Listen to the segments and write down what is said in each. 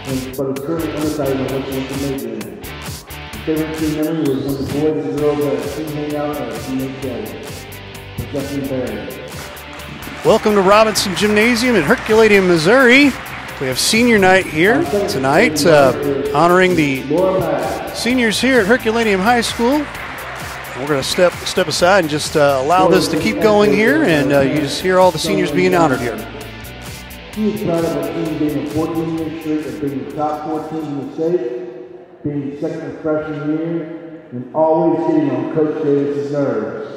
but is currently undecided on what she wants to major in. His favorite team memory was when the boys and girls had a team hangout at a teenage gathering. Justin Barry. Welcome to Robinson Gymnasium in Herculaneum, Missouri. We have senior night here tonight, honoring the seniors here at Herculaneum High School. We're going to step aside and just allow this to keep going here, and you just hear all the seniors being honored here. He is proud of the team being a 14-year streak of being the top 4 teams in the state, being second in freshman year, and always getting on Coach Davis's nerves.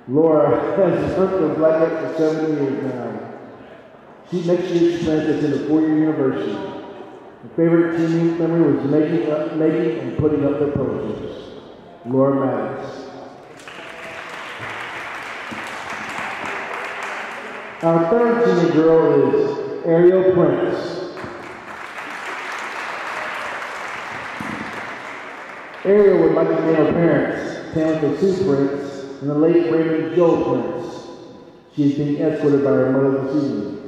Laura has worked with Blackhawks for 7 years now. Next year she plans to attend a 4-year university. Her favorite team memory was making and putting up their posters. Laura Maddox. Our third senior girl is Ariel Prince. Ariel would like to name her parents, Tampa Sue Prince and the late Raymond Joe Prince. She is being escorted by her mother this evening.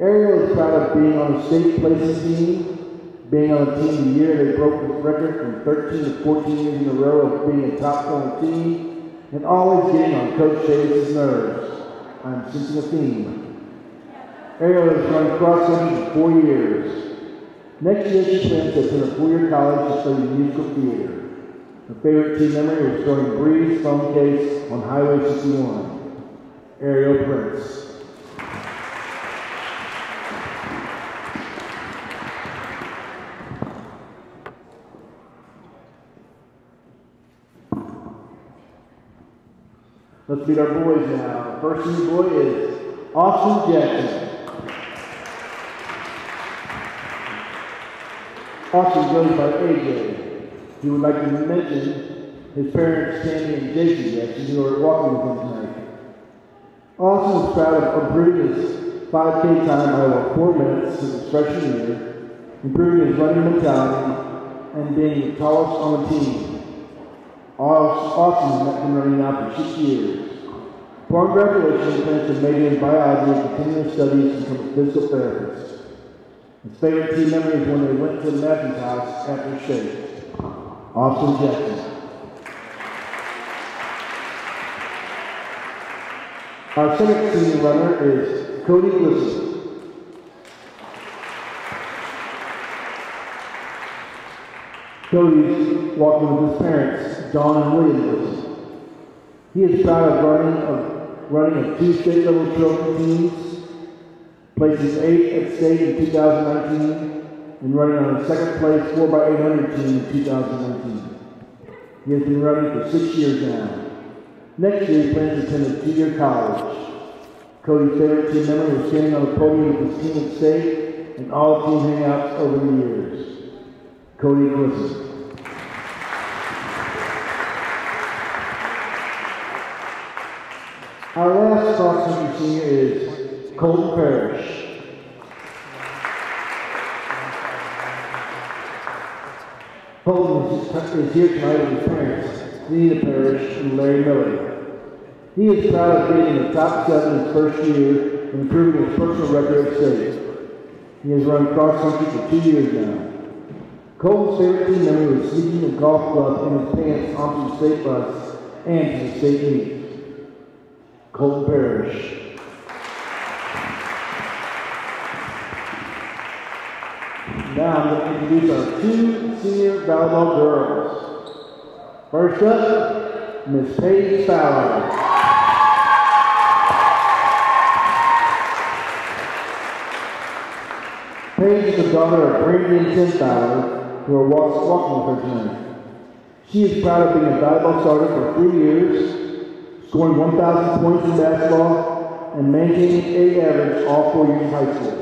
Ariel is proud of being on the state placing team, being on the team of the year. They broke the record from 13 to 14 years in a row of being a top 20 team, and always getting on Coach Davis's nerves. I'm sensing a theme. Ariel has run cross country for 4 years. Next year she plans to attend a 4-year college to study musical theater. Her favorite team memory was throwing Breeze phone case on Highway 61. Ariel Prince. Let's meet our boys now. First senior boy is Austin Jackson. Austin goes by AJ. He would like to mention his parents, Sandy and Jason Jackson, who are walking with him tonight. Austin is proud of improving his 5K time by over 4 minutes since his freshman year, improving his running mentality, and being the tallest on the team. Austin has been running out for 6 years. Upon graduation, he plans to major in biology and continue his studies to become a physical therapist. His favorite team memory is when they went to the Matthews house after state. Austin Jackson. Our second senior runner is Cody Glisson. Cody's walking with his parents, John and William Glisson. He is proud of running of 2 state-level trophy teams, places 8 at state in 2019, and running on a second place 4x800 team in 2019. He has been running for 6 years now. Next year, he plans to attend a 2-year college. Cody's favorite team member was standing on the podium with his team at state and all team hangouts over the years. Cody Glisson. Our last cross-country senior is Colton Parrish. Colton is here tonight with his parents, Anita Parrish and Larry Miller. He is proud of getting in the top 7 his first year and improving his personal record at state. He has run cross-country for 2 years now. Colton's favorite team memory was sneaking a golf club in his pants onto the state bus and to the state meet. Colton Parrish. Now I'm going to introduce our 2 senior volleyball girls. First up, Miss Paige Fowler. Paige is the daughter of Brandy and Tim Fowler, who are walking with her tonight. She is proud of being a volleyball starter for 3 years, scoring 1,000 points in basketball, and maintaining A average all 4 years of high school.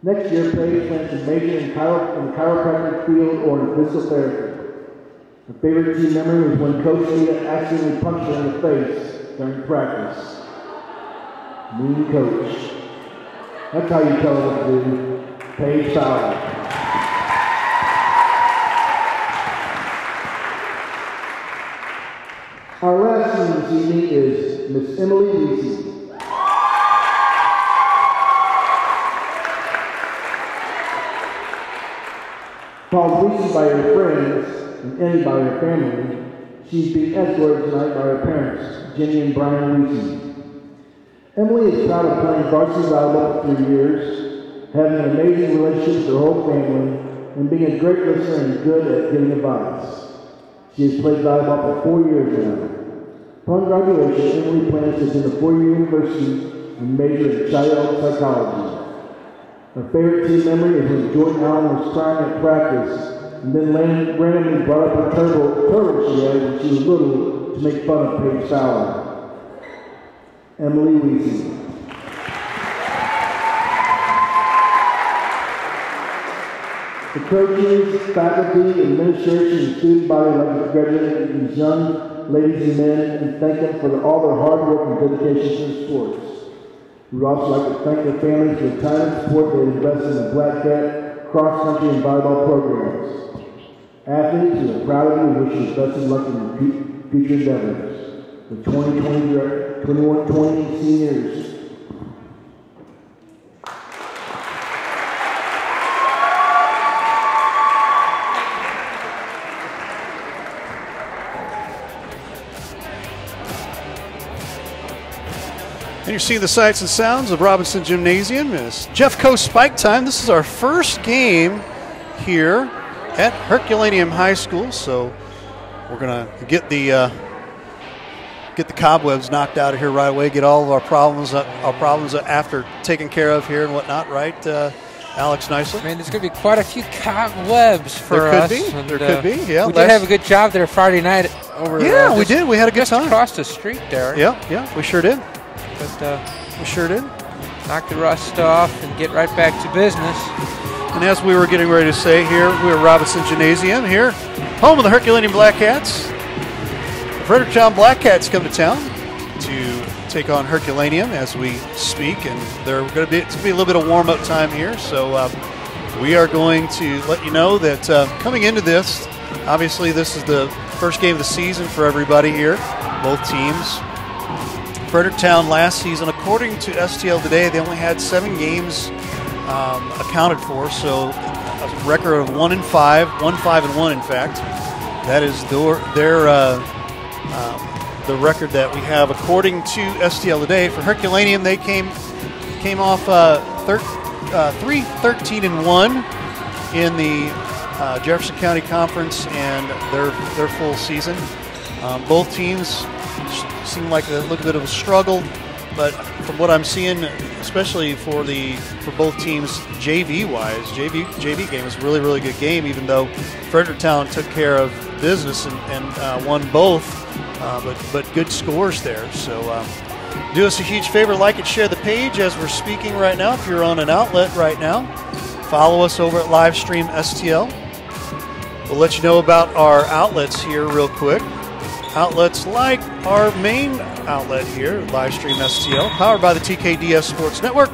Next year, Paige plans to major in the chiropractic field or in physical therapy. Her favorite team memory was when Coach Nita accidentally punched her in the face during practice. Mean coach. That's how you tell her what to do. Paige Fowler. Our last senior this evening is Miss Emily Reese. Called Reese by her friends and Emmy by her family, she's being escorted tonight by her parents, Jenny and Brian Reese. Emily is proud of playing varsity volleyball for 3 years, having an amazing relationship with her whole family, and being a great listener and good at giving advice. She has played volleyball for 4 years now. Upon graduation, Emily plans to attend a 4-year university and major in child psychology. Her favorite team memory is when Jordan Allen was crying at practice and then randomly brought up her turtle she had when she was little to make fun of Paige Fowler. Emily Weesey. The coaches, faculty, administration, and student body would like to congratulate these young ladies and men and thank them for all their hard work and dedication to sports. We would also like to thank their families for the time and support they invested in the Black Cat, cross-country, and volleyball programs. Athletes, we are proud of you and wish you the best of luck in your future endeavors. The 21-20 seniors. And you're seeing the sights and sounds of Robinson Gymnasium. It's Jeffco Spike Time. This is our first game here at Herculaneum High School, so we're going to get the cobwebs knocked out of here right away, get all of our problems after taken care of here and whatnot, right, Alex Nicely? I mean, there's going to be quite a few cobwebs for us. There could be, yeah. We did have a good job there Friday night over. Yeah, we did. We had a good time. Just across the street there. Yeah, we sure did. But we sure did. Knock the rust off and get right back to business. And as we were getting ready to say here, we're at Robinson Gymnasium here, home of the Herculaneum Black Cats. The Fredericktown Black Cats come to town to take on Herculaneum as we speak, and it's going to be a little bit of warm-up time here. So we are going to let you know that coming into this, obviously this is the first game of the season for everybody here, both teams. Fredericktown last season, according to STL today, they only had 7 games accounted for, so a record of 1-5, 1-5-1 in fact. That is the record that we have according to STL today. For Herculaneum, they came off 3-13-1 in the Jefferson County Conference and their full season. Both teams seem like a little bit of a struggle, but from what I'm seeing, especially for both teams JV-wise, JV game was a really, really good game, even though Fredericktown took care of business and won both, but good scores there. So do us a huge favor, like and share the page as we're speaking right now. If you're on an outlet right now, follow us over at Livestream STL. We'll let you know about our outlets here real quick. Outlets like our main outlet here, Livestream STL, powered by the TKDS Sports Network.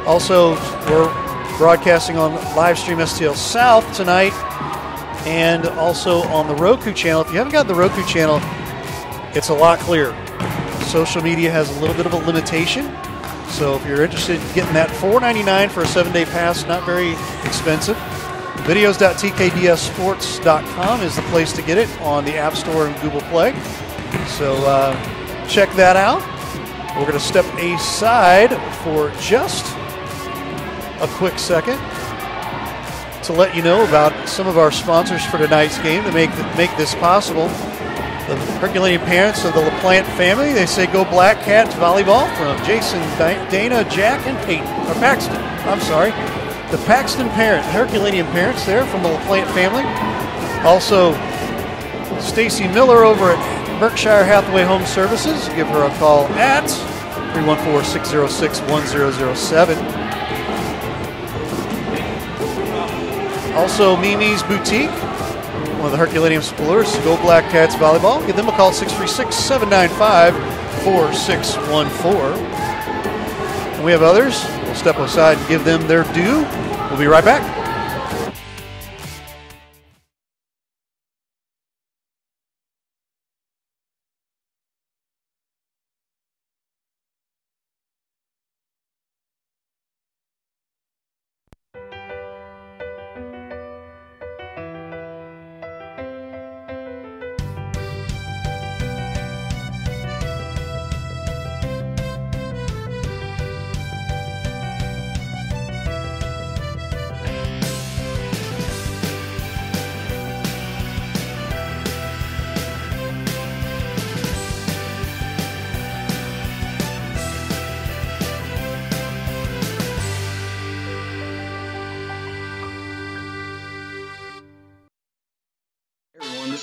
Also, we're broadcasting on Livestream STL South tonight and also on the Roku channel. If you haven't got the Roku channel, it's a lot clearer. Social media has a little bit of a limitation, so if you're interested in getting that, $4.99 for a 7-day pass, not very expensive. Videos.tkdsports.com is the place to get it on the App Store and Google Play. So check that out. We're going to step aside for just a quick second to let you know about some of our sponsors for tonight's game to make this possible. The Herculaneum parents of the LaPlante family, they say go Black Cats volleyball, from Jason, Dana, Jack, and Paxton. I'm sorry. The Paxton parent, Herculaneum parents there from the LaPlante family. Also, Stacy Miller over at Berkshire Hathaway Home Services. Give her a call at 314-606-1007. Also, Mimi's Boutique, one of the Herculaneum supporters, Go Black Cats Volleyball. Give them a call at 636-795-4614. And we have others. We'll step aside and give them their due. We'll be right back.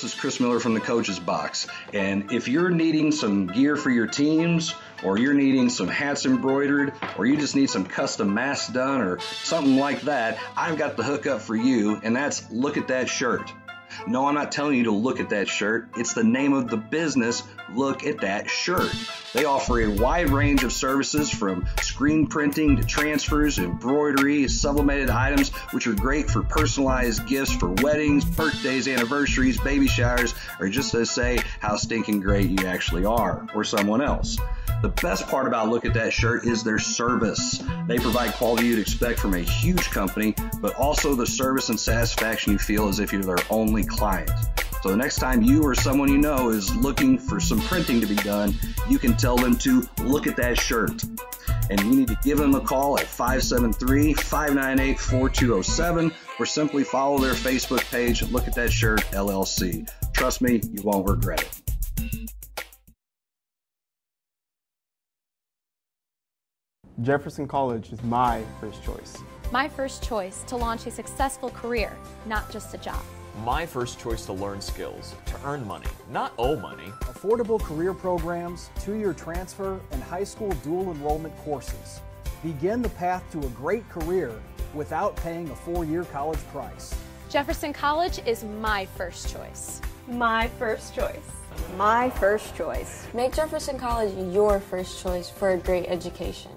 this is Chris Miller from the Coach's Box. And if you're needing some gear for your teams, or you're needing some hats embroidered, or you just need some custom masks done or something like that, I've got the hookup for you, and that's Look at That Shirt. No, I'm not telling you to look at that shirt. It's the name of the business, Look at That Shirt. They offer a wide range of services from screen printing to transfers, embroidery, sublimated items, which are great for personalized gifts for weddings, birthdays, anniversaries, baby showers, or just to say how stinking great you actually are, or someone else. The best part about Look at That Shirt is their service. They provide quality you'd expect from a huge company, but also the service and satisfaction you feel as if you're their only client. So the next time you or someone you know is looking for some printing to be done, you can tell them to look at that shirt. And you need to give them a call at 573-598-4207 or simply follow their Facebook page, Look at That Shirt LLC. Trust me, you won't regret it. Jefferson College is my first choice. My first choice to launch a successful career, not just a job. My first choice to learn skills, to earn money, not owe money. Affordable career programs, 2-year transfer, and high school dual enrollment courses. Begin the path to a great career without paying a 4-year college price. Jefferson College is my first choice. My first choice. My first choice. Make Jefferson College your first choice for a great education.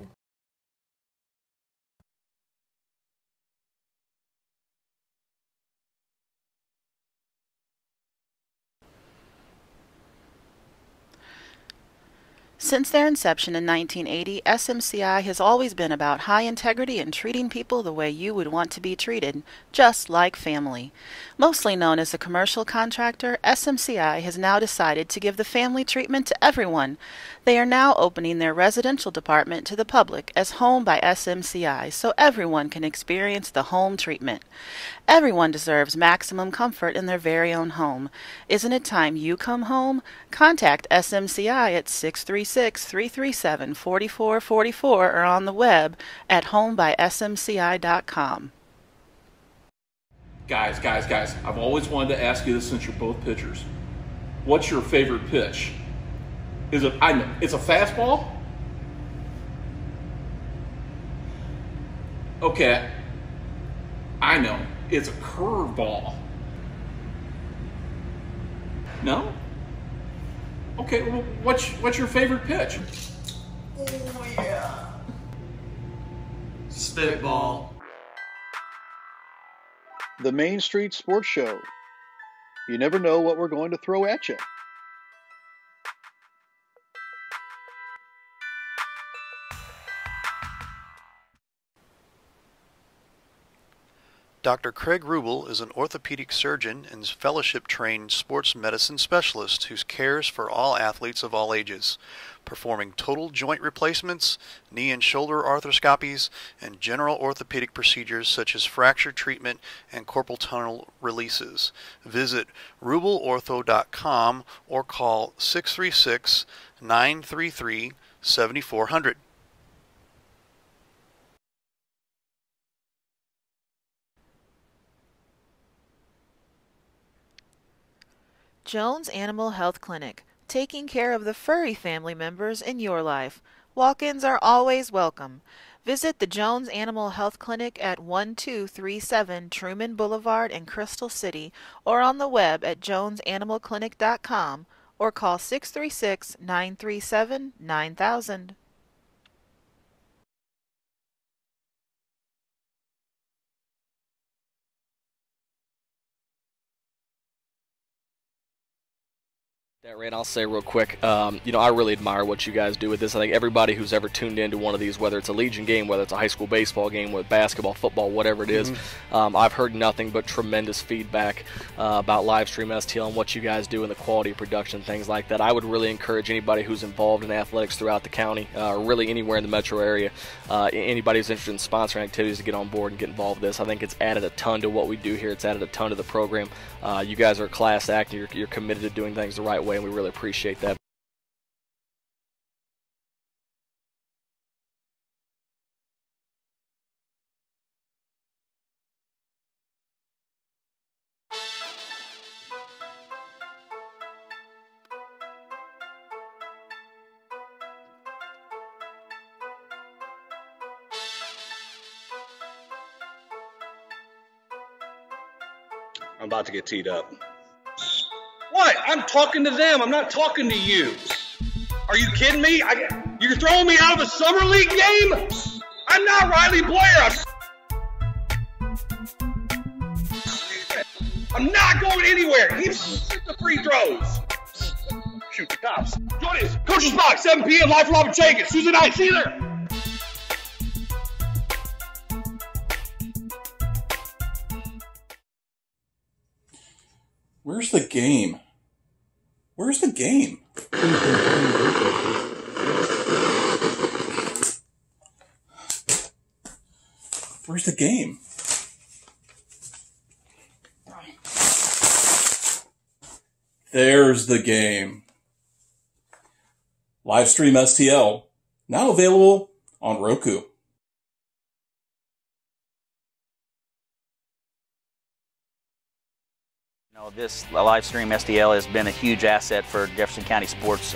Since their inception in 1980, SMCI has always been about high integrity and treating people the way you would want to be treated, just like family. Mostly known as a commercial contractor, SMCI has now decided to give the family treatment to everyone. They are now opening their residential department to the public as Home by SMCI so everyone can experience the home treatment. Everyone deserves maximum comfort in their very own home. Isn't it time you come home? Contact SMCI at 636-337-4444 or on the web at homebysmci.com. Guys, I've always wanted to ask you this since you're both pitchers. What's your favorite pitch? It's a fastball? Okay, I know. It's a curveball. No? Okay, well, what's your favorite pitch? Oh, yeah. Spitball. The Main Street Sports Show. You never know what we're going to throw at you. Dr. Craig Rubel is an orthopedic surgeon and fellowship-trained sports medicine specialist who cares for all athletes of all ages, performing total joint replacements, knee and shoulder arthroscopies, and general orthopedic procedures such as fracture treatment and carpal tunnel releases. Visit rubelortho.com or call 636-933-7400. Jones Animal Health Clinic, taking care of the furry family members in your life. Walk-ins are always welcome. Visit the Jones Animal Health Clinic at 1237 Truman Boulevard in Crystal City or on the web at jonesanimalclinic.com or call 636-937-9000. That Rand, I'll say real quick, I really admire what you guys do with this. I think everybody who's ever tuned into one of these, whether it's a Legion game, whether it's a high school baseball game, with basketball, football, whatever it is, I've heard nothing but tremendous feedback about Livestream STL and what you guys do and the quality of production, things like that. I would really encourage anybody who's involved in athletics throughout the county, really anywhere in the metro area, anybody who's interested in sponsoring activities to get on board and get involved with this. I think it's added a ton to what we do here. It's added a ton to the program. You guys are a class act, and you're committed to doing things the right way, and we really appreciate that. I'm about to get teed up. What? I'm talking to them. I'm not talking to you. Are you kidding me? You're throwing me out of a summer league game? I'm not Riley Blair. I'm not going anywhere. He shoot the free throws. Shoot the cops. Join us. Coach's Box, 7 p.m. live from Las Vegas. Tuesday night. See you there. Where's the game? Where's the game? Where's the game? There's the game. Livestream STL, now available on Roku. This live stream STL has been a huge asset for Jefferson County sports,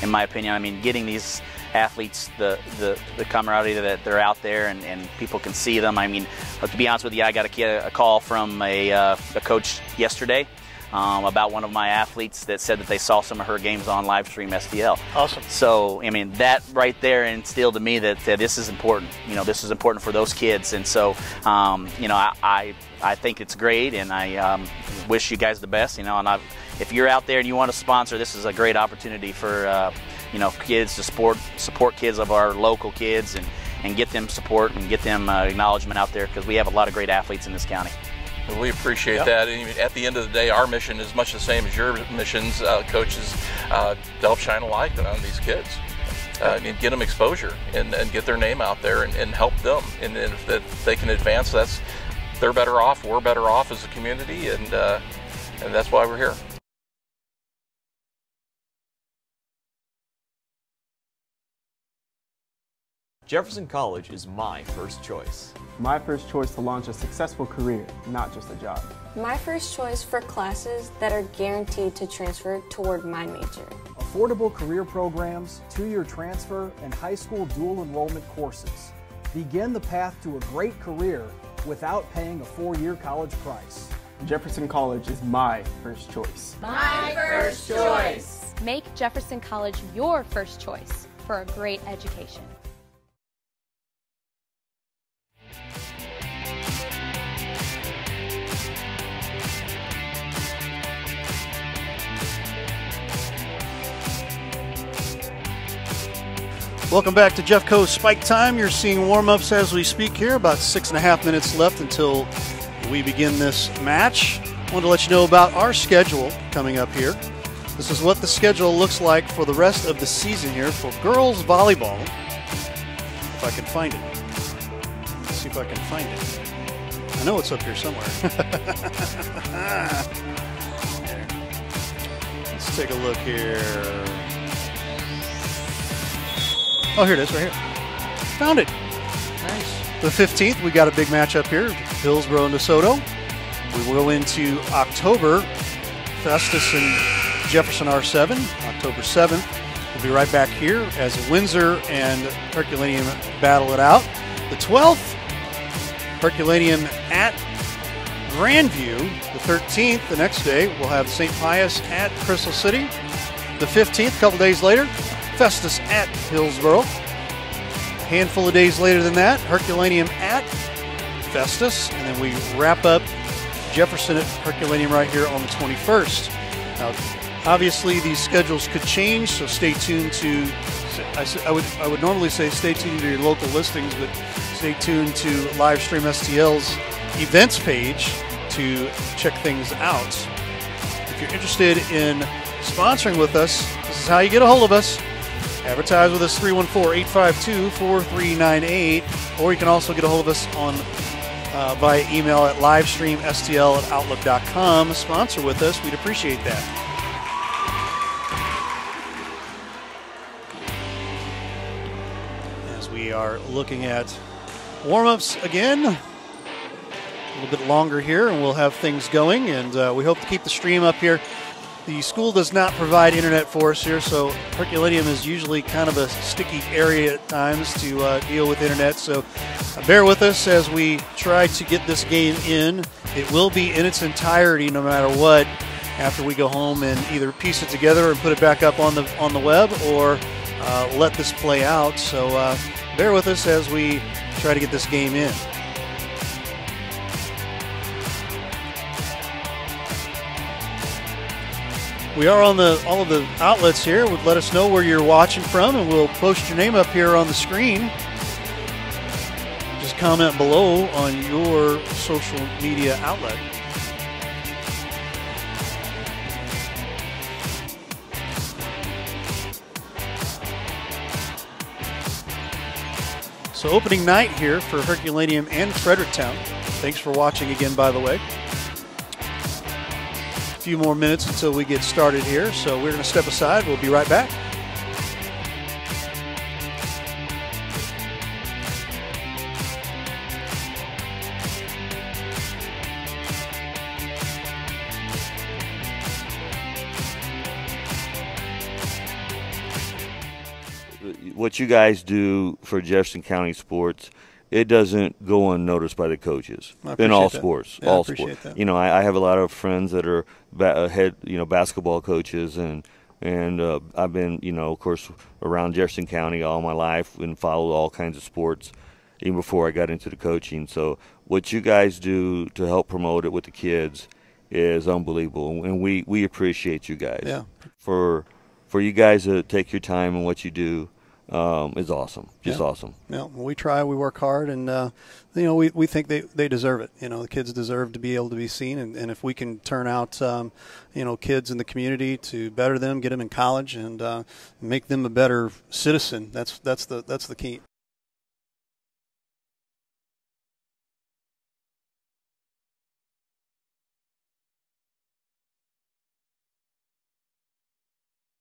in my opinion. I mean, getting these athletes the camaraderie that they're out there and people can see them. I mean, to be honest with you, I got a call from a coach yesterday about one of my athletes that said that they saw some of her games on live stream STL. Awesome. So, I mean, that right there instilled to me that this is important. You know, this is important for those kids. And so, you know, I think it's great, and I wish you guys the best. You know, and if you're out there and you want to sponsor, this is a great opportunity for you know, kids to support kids of our local kids and get them support and get them acknowledgement out there, because we have a lot of great athletes in this county. We appreciate that. And at the end of the day, our mission is much the same as your missions, coaches, to help shine a light on these kids and get them exposure and get their name out there and help them. And if they can advance, they're better off, we're better off as a community, and that's why we're here. Jefferson College is my first choice. My first choice to launch a successful career, not just a job. My first choice for classes that are guaranteed to transfer toward my major. Affordable career programs, 2-year transfer, and high school dual enrollment courses. Begin the path to a great career without paying a 4-year college price. Jefferson College is my first choice. My first choice. Make Jefferson College your first choice for a great education. Welcome back to Jeffco Spike Time. You're seeing warm-ups as we speak here. About 6.5 minutes left until we begin this match. I wanted to let you know about our schedule coming up here. This is what the schedule looks like for the rest of the season here for girls volleyball. If I can find it. Let's see if I can find it. I know it's up here somewhere. Let's take a look here. Oh, here it is, right here. Found it. Nice. The 15th, we got a big match up here, Hillsboro and DeSoto. We will go into October, Festus and Jefferson R7, October 7th. We'll be right back here as Windsor and Herculaneum battle it out. The 12th, Herculaneum at Grandview. The 13th, the next day, we'll have St. Pius at Crystal City. The 15th, a couple days later, Festus at Hillsboro. A handful of days later than that, Herculaneum at Festus. And then we wrap up Jefferson at Herculaneum right here on the 21st. Now, obviously, these schedules could change, so stay tuned to, I would normally say stay tuned to your local listings, but stay tuned to Livestream STL's events page to check things out. If you're interested in sponsoring with us, this is how you get a hold of us. Advertise with us, 314-852-4398, or you can also get a hold of us on via email at livestreamstl@outlook.com. Sponsor with us. We'd appreciate that. As we are looking at warm-ups again, a little bit longer here, and we'll have things going, and we hope to keep the stream up here The school does not provide internet for us here, so Herculaneum is usually kind of a sticky area at times to deal with internet. So bear with us as we try to get this game in. It will be in its entirety no matter what after we go home and either piece it together and put it back up on the web or let this play out. So bear with us as we try to get this game in. We are on all of the outlets here. Let us know where you're watching from, and we'll post your name up here on the screen. Just comment below on your social media outlet. So opening night here for Herculaneum and Fredericktown. Thanks for watching again, by the way. A few more minutes until we get started here, so we're going to step aside. We'll be right back. What you guys do for Jefferson County sports, it doesn't go unnoticed by the coaches in all sports. Yeah, all I appreciate sports. That. You know, I have a lot of friends that are head, basketball coaches, and I've been, of course, around Jefferson County all my life and followed all kinds of sports, even before I got into the coaching. So what you guys do to help promote it with the kids is unbelievable, and we appreciate you guys. Yeah. For you guys to take your time and what you do. Is awesome, just awesome. Yeah, well, we try, we work hard, and we think they deserve it. The kids deserve to be able to be seen, and if we can turn out kids in the community to better them, get them in college, and make them a better citizen, that's the key.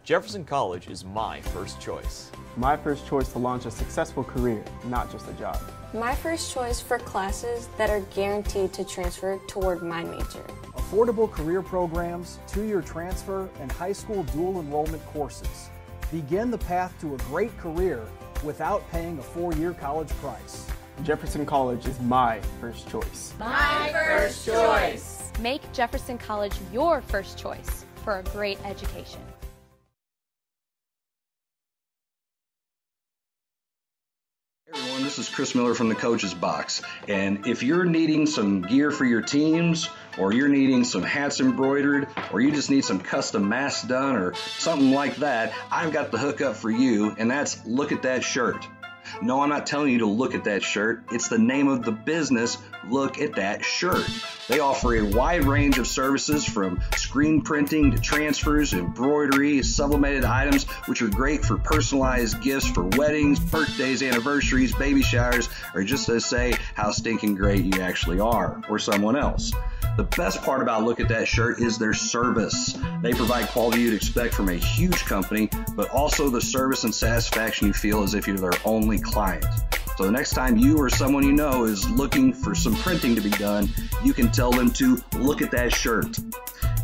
Jefferson College is my first choice. My first choice to launch a successful career, not just a job. My first choice for classes that are guaranteed to transfer toward my major. Affordable career programs, 2-year transfer, and high school dual enrollment courses. Begin the path to a great career without paying a 4-year college price. Jefferson College is my first choice. My first choice. Make Jefferson College your first choice for a great education. Hey everyone, this is Chris Miller from the Coach's Box, and if you're needing some gear for your teams, or you're needing some hats embroidered, or you just need some custom masks done or something like that, I've got the hookup for you, and that's Look at That Shirt. No, I'm not telling you to look at that shirt. It's the name of the business, Look at That Shirt. They offer a wide range of services from screen printing to transfers, embroidery, sublimated items, which are great for personalized gifts for weddings, birthdays, anniversaries, baby showers, or just to say how stinking great you actually are, or someone else. The best part about Look at That Shirt is their service. They provide quality you'd expect from a huge company, but also the service and satisfaction you feel as if you're their only client. So the next time you or someone you know is looking for some printing to be done, you can tell them to look at that shirt.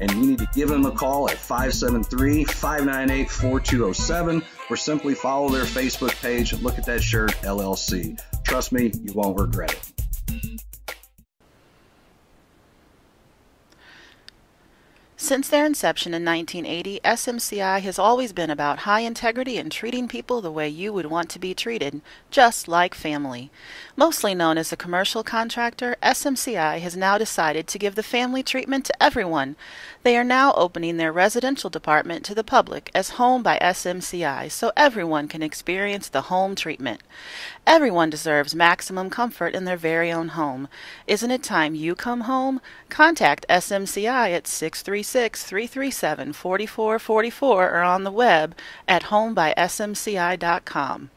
And you need to give them a call at 573-598-4207 or simply follow their Facebook page, Look at That Shirt LLC. Trust me, you won't regret it. Since their inception in 1980, SMCI has always been about high integrity and treating people the way you would want to be treated, just like family. Mostly known as a commercial contractor, SMCI has now decided to give the family treatment to everyone. They are now opening their residential department to the public as Home by SMCI so everyone can experience the home treatment. Everyone deserves maximum comfort in their very own home. Isn't it time you come home? Contact SMCI at 636-337-4444 or on the web at homebysmci.com.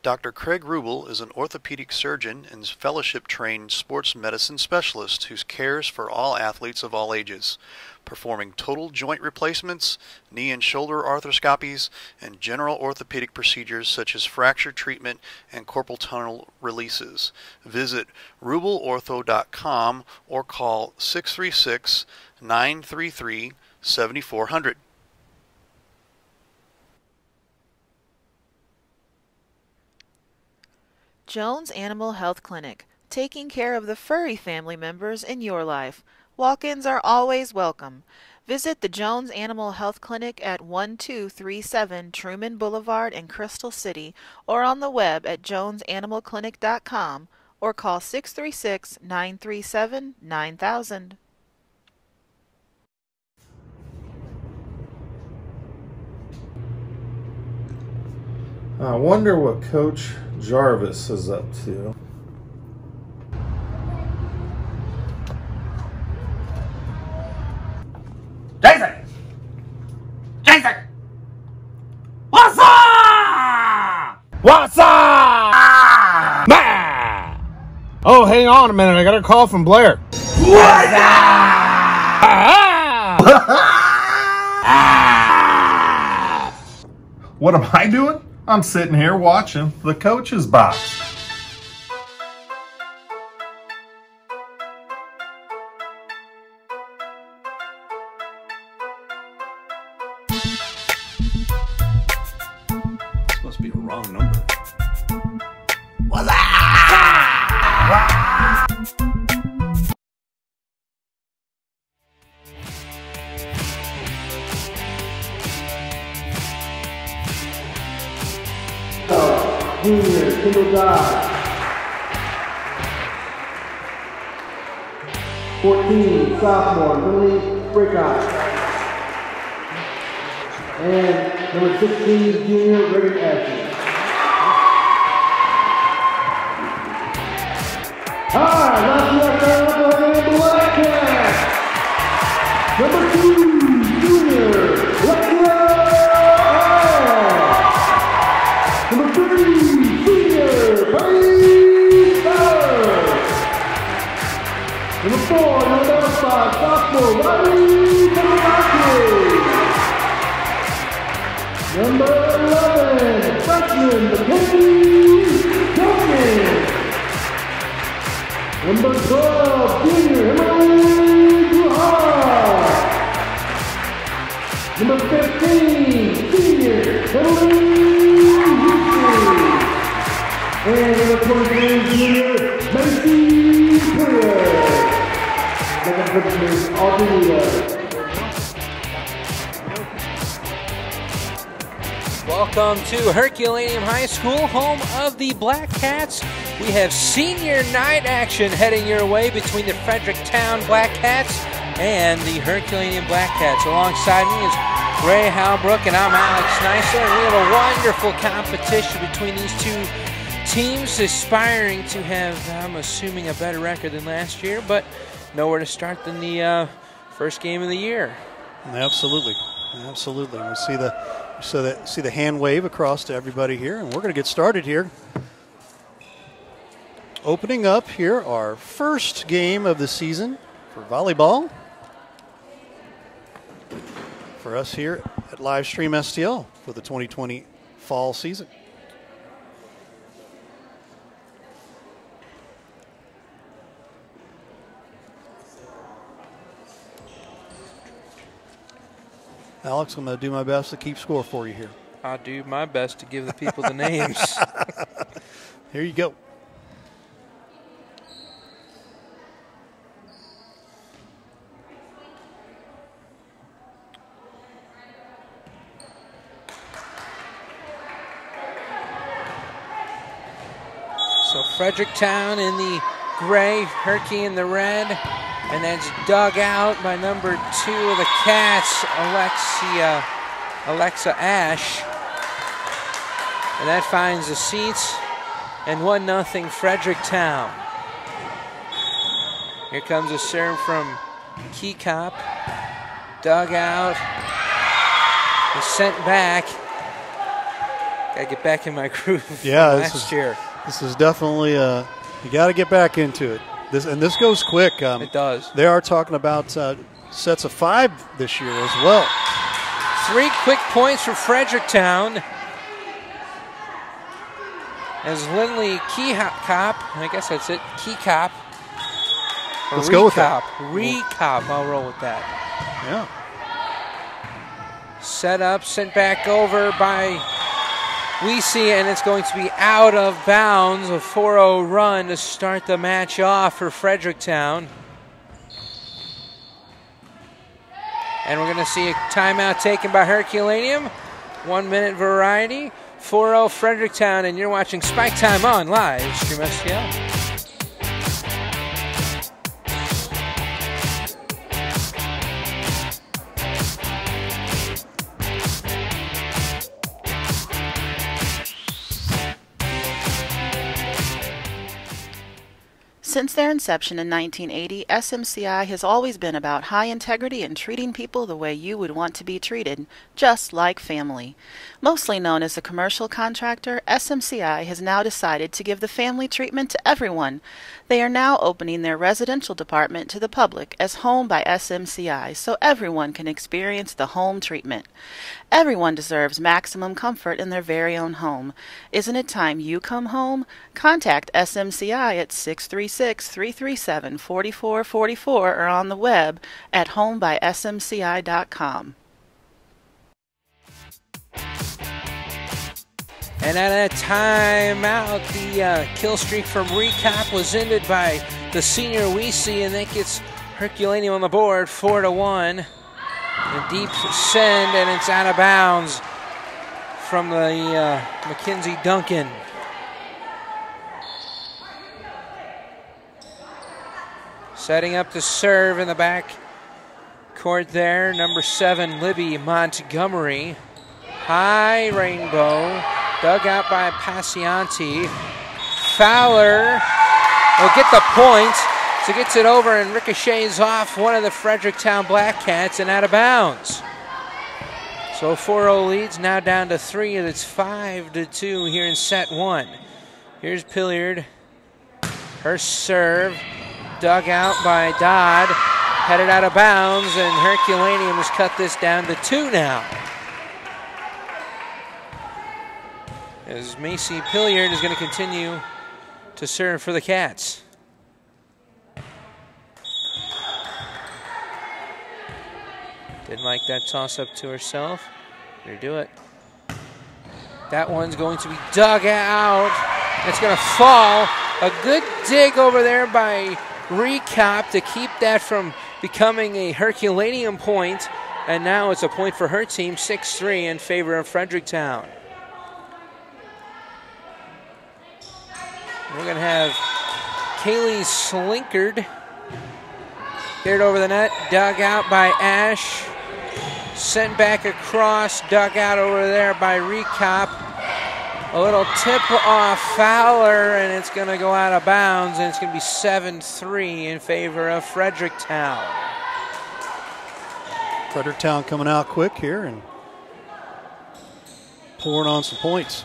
Dr. Craig Rubel is an orthopedic surgeon and fellowship-trained sports medicine specialist who cares for all athletes of all ages, performing total joint replacements, knee and shoulder arthroscopies, and general orthopedic procedures such as fracture treatment and carpal tunnel releases. Visit rubelortho.com or call 636-933-7400. Jones Animal Health Clinic, taking care of the furry family members in your life. Walk-ins are always welcome. Visit the Jones Animal Health Clinic at 1237 Truman Boulevard in Crystal City or on the web at jonesanimalclinic.com or call 636-937-9000. I wonder what Coach Jarvis is up to. Jason! Jason! What's up? What's up? Man! Oh, hang on a minute. I got a call from Blair. What's up? What am I doing? I'm sitting here watching the coach's box. This must be a wrong number. What's up? Junior, single dive. 14, sophomore, Lily Breakout. And number 16, junior, Reagan Ashton. Last left Black Cat. Number 2, junior, Lexia. Number 3, senior, Paige Bauer. Number 4, number 5, sophomore, Riley Kawasaki. Number 11, freshman, Mackenzie Duncan. Number 12, junior, Emily Duhar. Number 15, senior, Emily and number 23, junior, Macy Priya. Second freshman, Algeria. Welcome to Herculaneum High School, home of the Black Cats. We have senior night action heading your way between the Fredericktown Black Cats and the Herculaneum Black Cats. Alongside me is Ray Halbrook and I'm Alex Neisler, and we have a wonderful competition between these two teams aspiring to have, I'm assuming, a better record than last year, but nowhere to start than the first game of the year. Absolutely, absolutely. We see the hand wave across to everybody here, and we're going to get started here. Opening up here, our first game of the season for volleyball for us here at Livestream STL for the 2020 fall season. Alex, I'm going to do my best to keep score for you here. I'll do my best to give the people the names. Here you go. So Fredericktown in the gray, Herky in the red, and that's dug out by number 2 of the Cats, Alexa Ash. And that finds the seats, and 1-0 Fredericktown. Here comes a serve from Keykop, dug out, is sent back. Got to get back in my groove. Yeah, last year. This is definitely you got to get back into it. This goes quick. It does. They are talking about sets of 5 this year as well. 3 quick points for Fredericktown. As Lindley Keecop, I guess that's it, Keecop. Let's go with that. Recop, I'll roll with that. Yeah. Set up, sent back over by Weesey, and it's going to be out of bounds. A 4-0 run to start the match off for Fredericktown. And we're going to see a timeout taken by Herculaneum. 1 minute variety. 4-0 Fredericktown, and you're watching Spike Time on Live Stream STL. Since their inception in 1980, SMCI has always been about high integrity and treating people the way you would want to be treated, just like family. Mostly known as a commercial contractor, SMCI has now decided to give the family treatment to everyone. They are now opening their residential department to the public as Home by SMCI so everyone can experience the home treatment. Everyone deserves maximum comfort in their very own home. Isn't it time you come home? Contact SMCI at 636-337-4444 or on the web at homebysmci.com. And at a timeout, the kill streak from Recap was ended by the senior Weesey, and that gets Herculaneum on the board, 4-1. A deep send, and it's out of bounds from the Mackenzie Duncan. Setting up the serve in the back court there, number 7, Libby Montgomery. High Rainbow, dug out by Pacianti. Fowler will get the point. So gets it over and ricochets off one of the Fredericktown Black Cats and out of bounds. So 4-0 leads now down to 3, and it's 5-2 here in set 1. Here's Pilliard. Her serve, dug out by Dodd, headed out of bounds, and Herculaneum has cut this down to 2 now. As Macy Pilliard is going to continue to serve for the Cats. Didn't like that toss-up to herself. Here, do it. That one's going to be dug out. It's going to fall. A good dig over there by Recap to keep that from becoming a Herculaneum point. And now it's a point for her team, 6-3 in favor of Fredericktown. We're going to have Kaylee Slinkard. Get it over the net, dug out by Ash. Sent back across, dug out over there by Recap. A little tip off Fowler, and it's going to go out of bounds, and it's going to be 7-3 in favor of Fredericktown. Fredericktown coming out quick here and pouring on some points.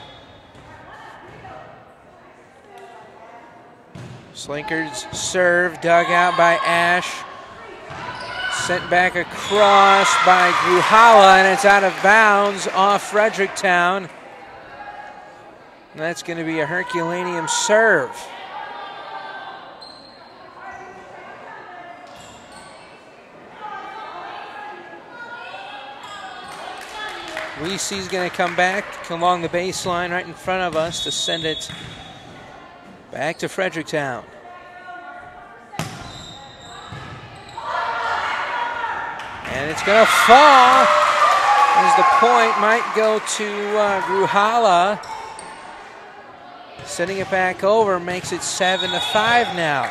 Slinkard's serve, dug out by Ash. Sent back across by Gruhala, and it's out of bounds off Fredericktown. And that's going to be a Herculaneum serve. Weesey's going to come back along the baseline right in front of us to send it back to Fredericktown. And it's going to fall as the point might go to Gruhala. Sending it back over makes it 7-5 now.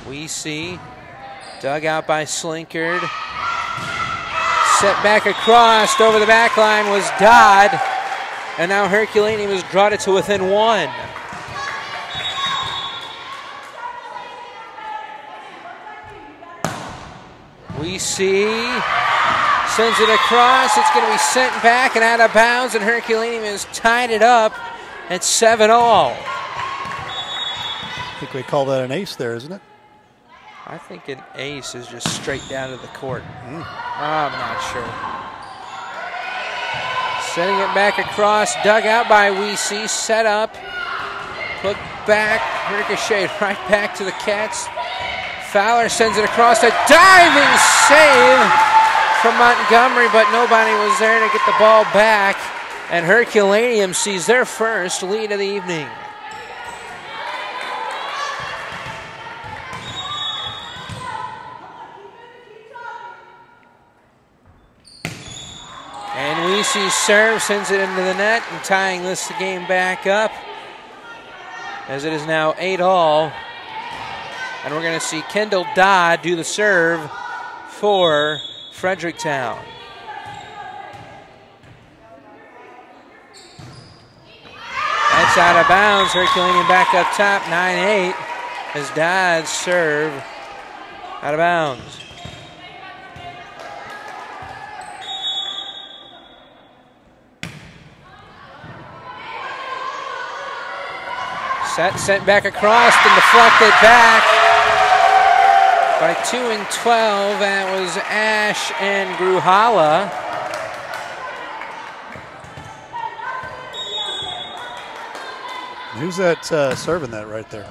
Weesey, dug out by Slinkard. Set back across over the back line was Dodd. And now Herculaneum has brought it to within 1. We see Sends it across. It's going to be sent back and out of bounds, and Herculaneum has tied it up at 7-all. I think we call that an ace there, isn't it? I think an ace is just straight down to the court. I'm not sure. Sending it back across, dug out by Weesey, set up, put back, ricochet right back to the Cats. Fowler sends it across, a diving save from Montgomery, but nobody was there to get the ball back, and Herculaneum sees their first lead of the evening. And Weesey serve, sends it into the net, and tying this game back up, as it is now 8-all. And we're going to see Kendall Dodd do the serve for Fredericktown. That's out of bounds. Herculaneum back up top, 9-8, as Dodd's serve out of bounds. Sent back across and deflected back by 2 and 12. That was Ash and Gruhala. Who's that serving that right there?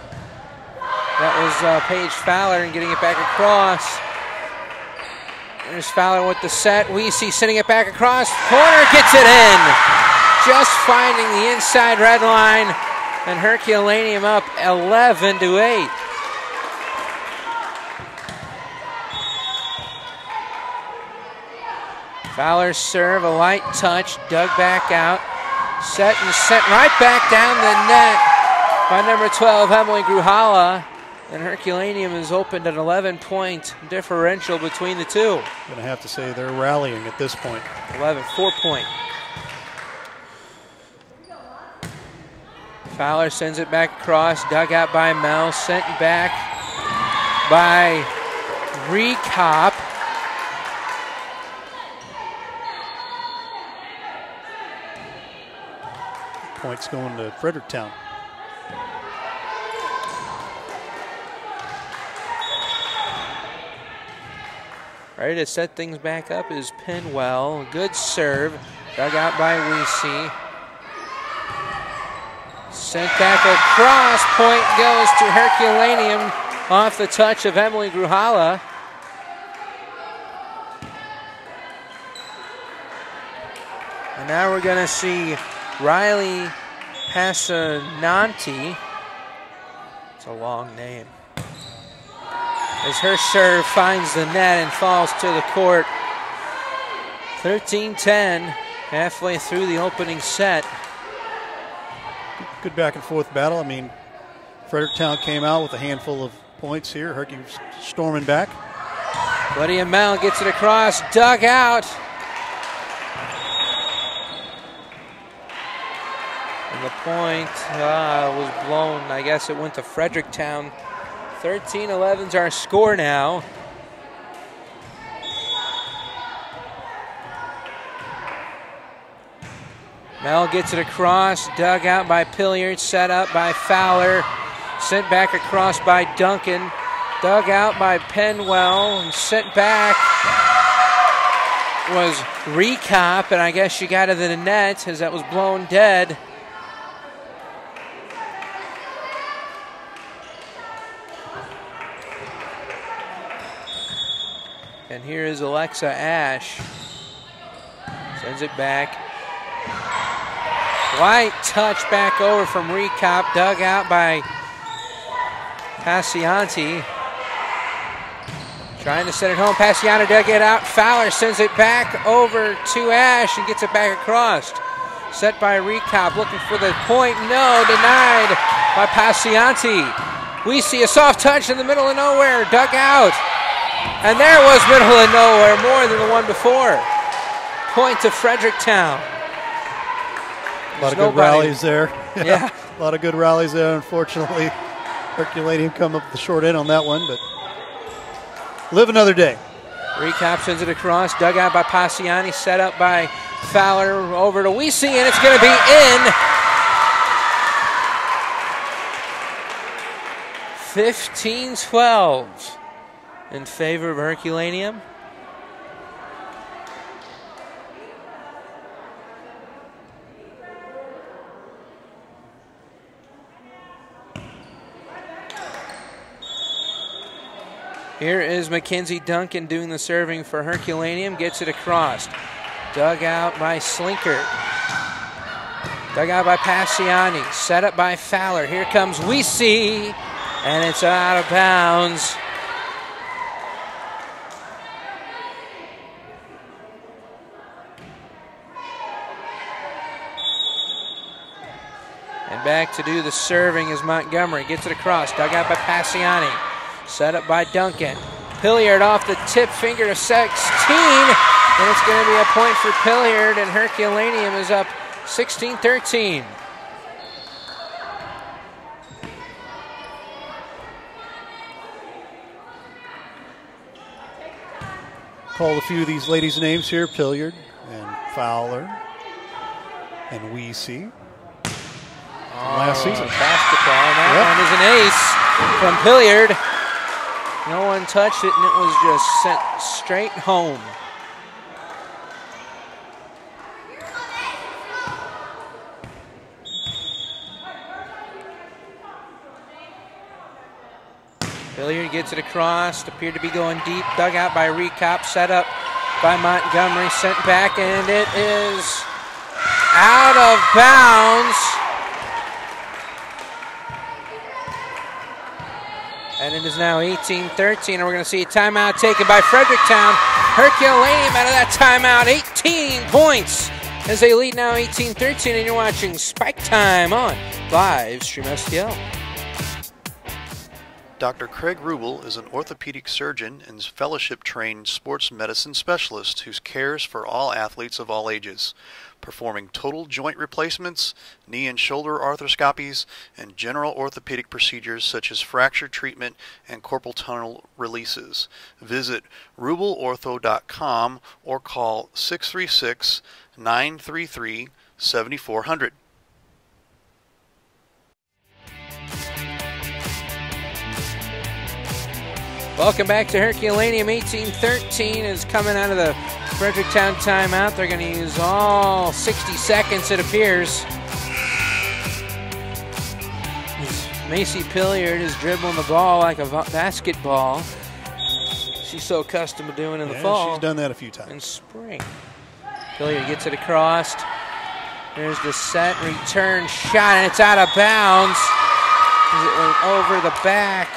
That was Paige Fowler, and getting it back across. There's Fowler with the set. Weesey sending it back across. Corner gets it in. Just finding the inside red line. And Herculaneum up 11-8. Fowler's serve, a light touch, dug back out. Set and sent right back down the net by number 12, Emily Gruhala. And Herculaneum is opened an 11-point differential between the two. Going to have to say they're rallying at this point. 4-point. Fowler sends it back across, dug out by Mel, sent back by Recop. Points going to Fredericktown. Ready to set things back up is Penwell. Good serve, dug out by Weesey. Sent back across, point goes to Herculaneum off the touch of Emily Gruhala. And now we're going to see Riley Passananti. It's a long name. As her serve finds the net and falls to the court. 13-10, halfway through the opening set. Good back and forth battle. I mean, Fredericktown came out with a handful of points here. Hercules storming back. Lydia Mel gets it across, dug out. And the point was blown. I guess it went to Fredericktown. 13-11's our score now. Mel gets it across, dug out by Pilliard, set up by Fowler, sent back across by Duncan, dug out by Penwell, and sent back was Recop, and I guess she got it to the net as that was blown dead. And here is Alexa Ash. Sends it back. Light touch back over from Recop, dug out by Passianti. Trying to set it home. Passianti dug it out. Fowler sends it back over to Ash and gets it back across. Set by Recop, looking for the point. No, denied by Passianti. We see a soft touch in the middle of nowhere, dug out. And there was middle of nowhere, more than the one before. Point to Fredericktown. A lot of good rallies there. Yeah. A lot of good rallies there. Unfortunately, Herculaneum come up with the short end on that one, but live another day. Recap sends it across, dug out by Passiani, set up by Fowler, over to Weesey, and it's going to be in. 15-12 in favor of Herculaneum. Here is Mackenzie Duncan doing the serving for Herculaneum. Gets it across. Dug out by Slinkard. Dug out by Passiani. Set up by Fowler. Here comes Weesey. And it's out of bounds. And back to do the serving is Montgomery. Gets it across. Dug out by Passiani. Set up by Duncan. Pilliard off the tip finger to 16. And it's going to be a point for Pilliard, and Herculaneum is up 16-13. Called a few of these ladies' names here, Pilliard and Fowler and Weesey. Last season. Basketball, and that one is an ace from Pilliard. No one touched it, and it was just sent straight home. Pilliard gets it across, appeared to be going deep, dug out by Recop, set up by Montgomery, sent back, and it is out of bounds. And it is now 18-13, and we're going to see a timeout taken by Fredericktown. Herculaneum out of that timeout, 18 points as they lead now 18-13, and you're watching Spike Time on Live Stream STL. Dr. Craig Rubel is an orthopedic surgeon and fellowship-trained sports medicine specialist who cares for all athletes of all ages, performing total joint replacements, knee and shoulder arthroscopies, and general orthopedic procedures such as fracture treatment and carpal tunnel releases. Visit rubelortho.com or call 636-933-7400. Welcome back to Herculaneum. 18-13 is coming out of the Fredericktown timeout. They're going to use all 60 seconds, it appears. Macy Pilliard is dribbling the ball like a basketball. She's so accustomed to doing in the fall. She's done that a few times. In spring. Pilliard gets it across. There's the set, return shot, and it's out of bounds as it went over the back.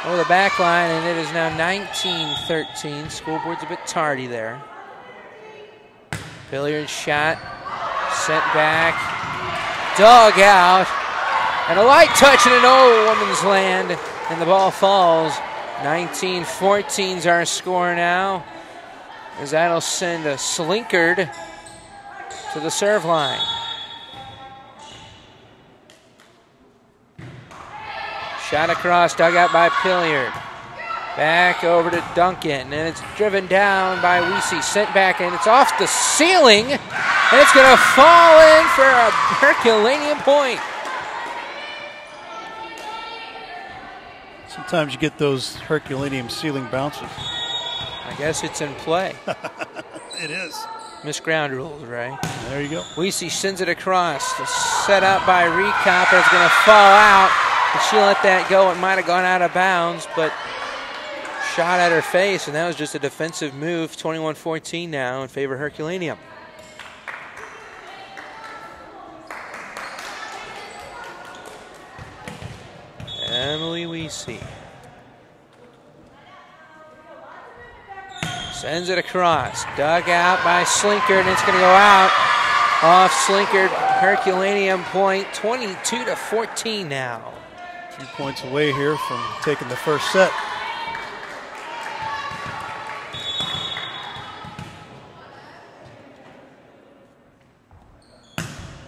Over the back line, and it is now 19-13. Schoolboard's a bit tardy there. Pilliard shot, sent back, dug out, and a light touch in an old woman's land, and the ball falls. 19-14's our score now, as that'll send a Slinkard to the serve line. Shot across, dug out by Pilliard. Back over to Duncan, and it's driven down by Weesey. Sent back, and it's off the ceiling, and it's going to fall in for a Herculaneum point. Sometimes you get those Herculaneum ceiling bounces. I guess it's in play. It is. Miss Ground rules, right? There you go. Weesey sends it across. Set up by Recop, and it's going to fall out. If she let that go, it might have gone out of bounds, but shot at her face, and that was just a defensive move. 21-14 now in favor of Herculaneum. Emily Weesey sends it across. Dug out by Slinkard, and it's going to go out. Off Slinkard, Herculaneum point, 22-14 now. 2 points away here from taking the first set.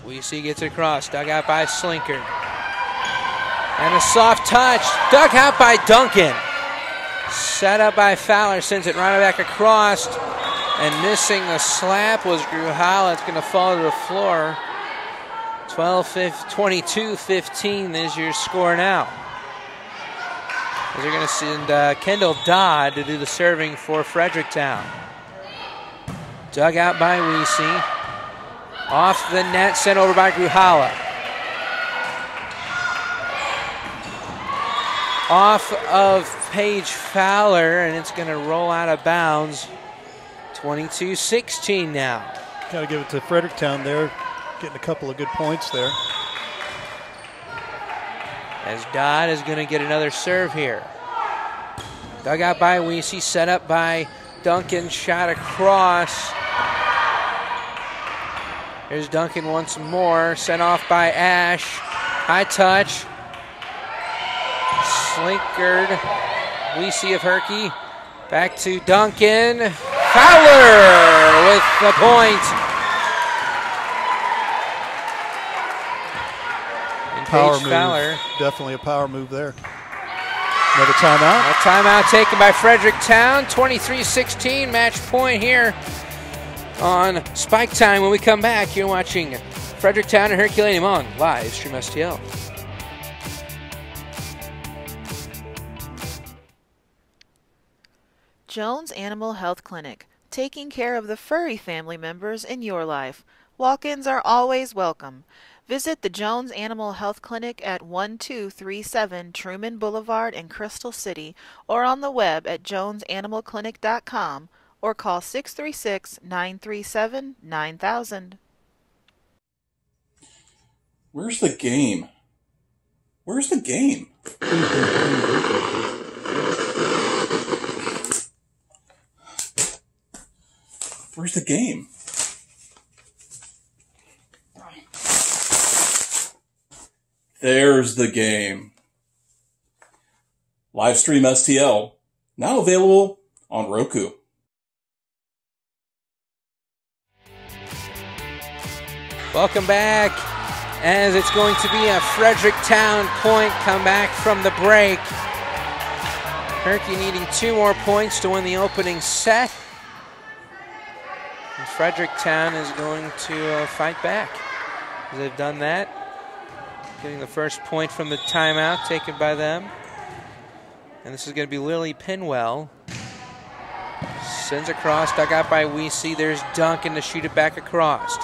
Weesey gets it across, dug out by Slinkard. And a soft touch, dug out by Duncan. Set up by Fowler, sends it right back across. And missing the slap was Gruhala. It's going to fall to the floor. 22-15 is your score now. As they're going to send Kendall Dodd to do the serving for Fredericktown. Dug out by Weesey. Off the net, sent over by Gruhala. Off of Paige Fowler, and it's going to roll out of bounds. 22-16 now. Got to give it to Fredericktown there, getting a couple of good points there. As Dodd is going to get another serve here. Dug out by Weesey, set up by Duncan, shot across. Here's Duncan once more, sent off by Ash. High touch. Slinkered. Weesey of Herky. Back to Duncan. Fowler with the point. And Power Paige move. Fowler. Definitely a power move there. Another timeout. A timeout taken by Fredericktown. 23-16, match point here on Spike Time. When we come back, you're watching Fredericktown and Herculaneum on Live Stream STL. Jones Animal Health Clinic, taking care of the furry family members in your life. Walk-ins are always welcome. Visit the Jones Animal Health Clinic at 1237 Truman Boulevard in Crystal City or on the web at jonesanimalclinic.com or call 636-937-9000. Where's the game? Where's the game? Where's the game? There's the game. Livestream STL, now available on Roku. Welcome back, as it's going to be a Fredericktown point comeback from the break. Herky needing 2 more points to win the opening set. And Fredericktown is going to fight back. As they've done that, getting the first point from the timeout taken by them. And this is going to be Lily Pinwell. Sends across, dug out by Weesey. There's Duncan to shoot it back across.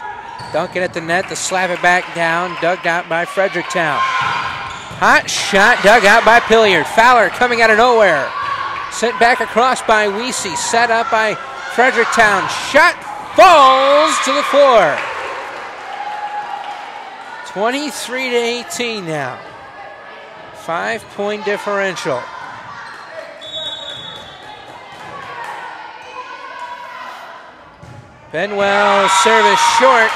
Duncan at the net to slap it back down, dug out by Fredericktown. Hot shot, dug out by Pilliard. Fowler coming out of nowhere. Sent back across by Weesey, set up by Fredericktown. Shot falls to the floor. 23-18 now. 5-point differential. Benwell's service short,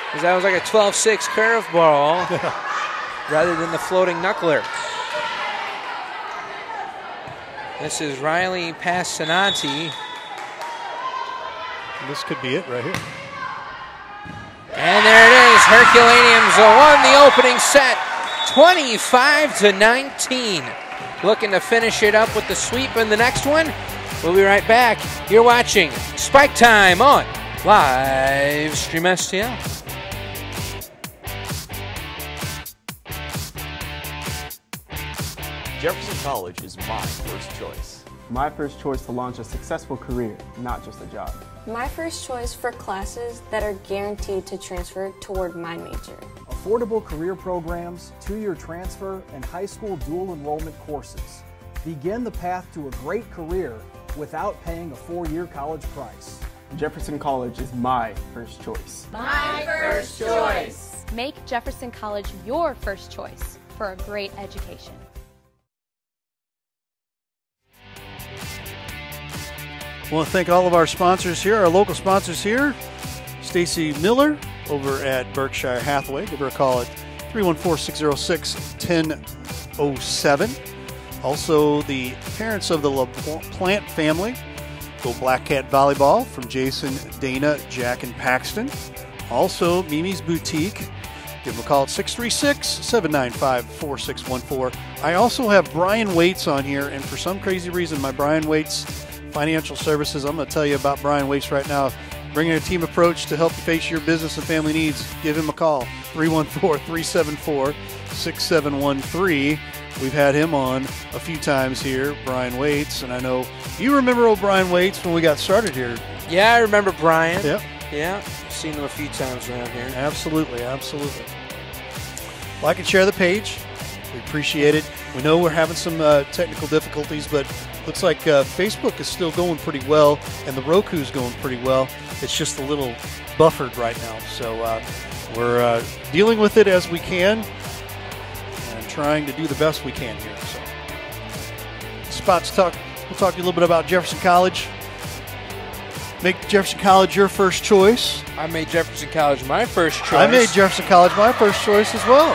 because that was like a 12-6 curveball rather than the floating knuckler. This is Riley Passananti. This could be it right here. And there it is. Herculaneum's won the opening set, 25-19. Looking to finish it up with the sweep in the next one. We'll be right back. You're watching Spike Time on Live Stream STL. Jefferson College is my first choice. My first choice to launch a successful career, not just a job. My first choice for classes that are guaranteed to transfer toward my major. Affordable career programs, 2-year transfer, and high school dual enrollment courses. Begin the path to a great career without paying a 4-year college price. Jefferson College is my first choice. My first choice. Make Jefferson College your first choice for a great education. I want to thank all of our sponsors here, our local sponsors here. Stacy Miller over at Berkshire Hathaway. Give her a call at 314-606-1007. Also, the parents of the LaPlante family. Go Black Cat Volleyball from Jason, Dana, Jack, and Paxton. Also, Mimi's Boutique. Give them a call at 636-795-4614. I also have Brian Waits on here, and for some crazy reason, my Brian Waits Financial Services, I'm going to tell you about Brian Waits right now. Bringing a team approach to help you face your business and family needs. Give him a call, 314-374-6713. We've had him on a few times here, Brian Waits, and I know you remember old Brian Waits when we got started here. Yeah, I remember Brian. Yep. Yeah, seen him a few times around here. Absolutely, absolutely. Like and share the page. We appreciate it. We know we're having some technical difficulties, but looks like Facebook is still going pretty well, and the Roku's going pretty well. It's just a little buffered right now. So we're dealing with it as we can and trying to do the best we can here. So, Spots talk. We'll talk to you a little bit about Jefferson College. Make Jefferson College your first choice. I made Jefferson College my first choice. I made Jefferson College my first choice as well.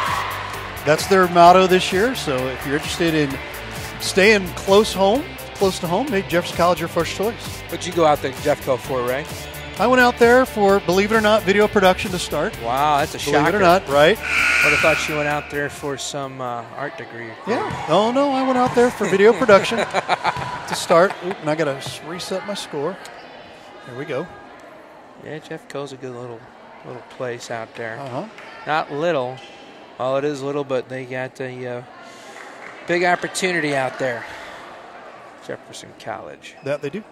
That's their motto this year. So if you're interested in staying close to home, make Jefferson College your first choice. What'd you go out there, Jeffco, for, Ray? I went out there for, believe it or not, video production to start. Wow, that's a shocker. Believe it or not, right? I would have thought you went out there for some art degree. Yeah. Oh, no, I went out there for video production to start. Oop, and I got to reset my score. There we go. Yeah, Jeffco's a good little place out there. Uh-huh. Not little. Well, it is little, but they got a big opportunity out there. Jefferson College. That they do.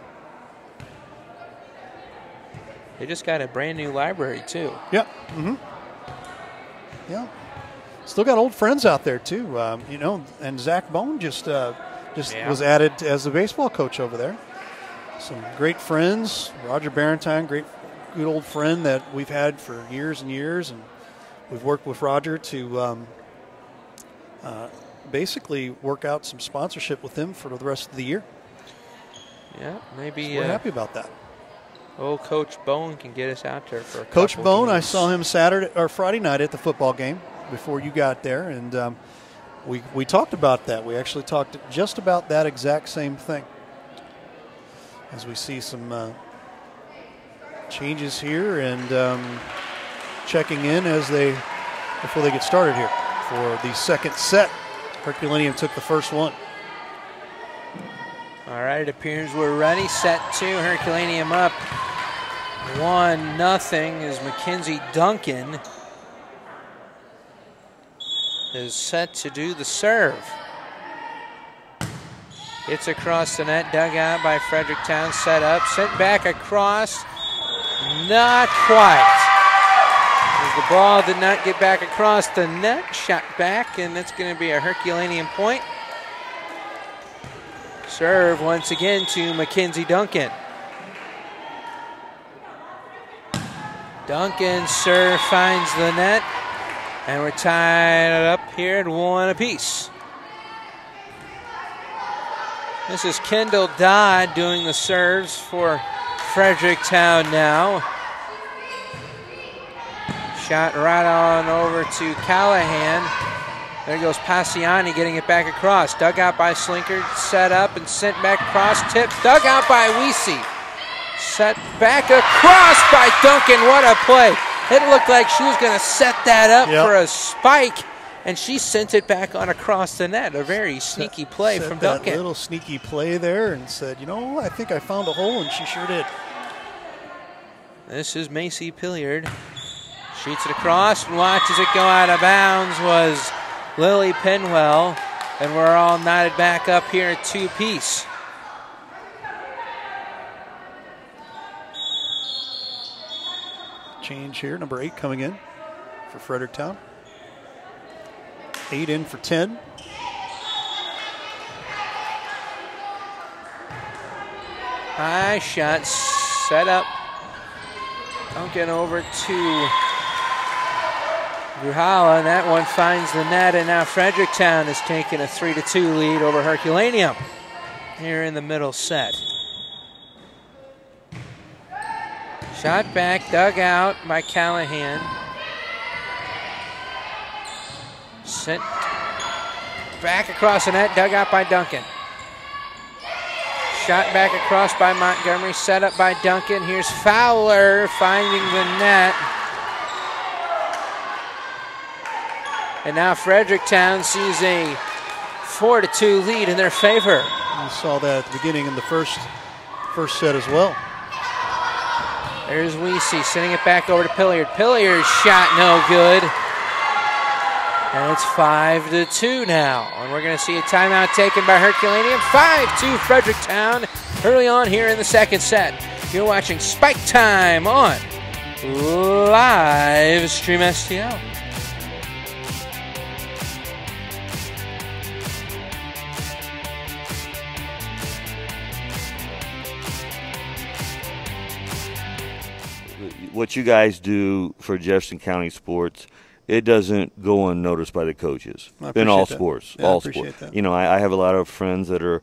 They just got a brand new library, too. Yeah. Mm-hmm. Yeah. Still got old friends out there, too. And Zach Bone just was added as the baseball coach over there. Some great friends. Roger Barentine, good old friend that we've had for years and years. And we've worked with Roger to basically work out some sponsorship with him for the rest of the year. Yeah, maybe. So we're happy about that. Old Coach Bone can get us out there for a Coach couple Bone, games. I saw him Friday night at the football game before you got there, and we talked about that. We actually talked just about that exact same thing. As we see some changes here and checking in before they get started here for the second set. Herculaneum took the first one. All right, it appears we're ready. Set two, Herculaneum up 1-0 as Mackenzie Duncan is set to do the serve. It's across the net, dug out by Fredericktown, set up, sent back across, not quite. As the ball did not get back across the net, shot back, and that's going to be a Herculaneum point. Serve once again to Mackenzie Duncan. Duncan's serve finds the net, and we're tied up here at 1 apiece. This is Kendall Dodd doing the serves for Fredericktown now. Shot right on over to Callahan. There goes Passiani getting it back across. Dug out by Slinker, set up and sent back across. Tip, dug out by Weesey. Set back across by Duncan. What a play. It looked like she was going to set that up for a spike, and she sent it back on across the net. A very sneaky play from Duncan. A little sneaky play there and said, I think I found a hole, and she sure did. This is Macy Pilliard. Shoots it across and watches it go out of bounds was Lily Penwell, and we're all knotted back up here at 2 apiece. Change here, number 8 coming in for Fredericktown. 8 in for 10. High shot, set up. Duncan over to Gruhala, and that one finds the net, and now Fredericktown has taken a 3-2 lead over Herculaneum here in the middle set. Shot back, dug out by Callahan. Sent back across the net, dug out by Duncan. Shot back across by Montgomery, set up by Duncan. Here's Fowler finding the net. And now Fredericktown sees a 4-2 lead in their favor. You saw that at the beginning in the first set as well. There's Weesey sending it back over to Pilliard. Pilliard's shot no good. And it's 5-2 now. And we're going to see a timeout taken by Herculaneum. 5-2 Fredericktown early on here in the second set. You're watching Spike Time on Live Stream STL. What you guys do for Jefferson County sports, it doesn't go unnoticed by the coaches in all sports. Yeah, all I appreciate sports. that. You know, I have a lot of friends that are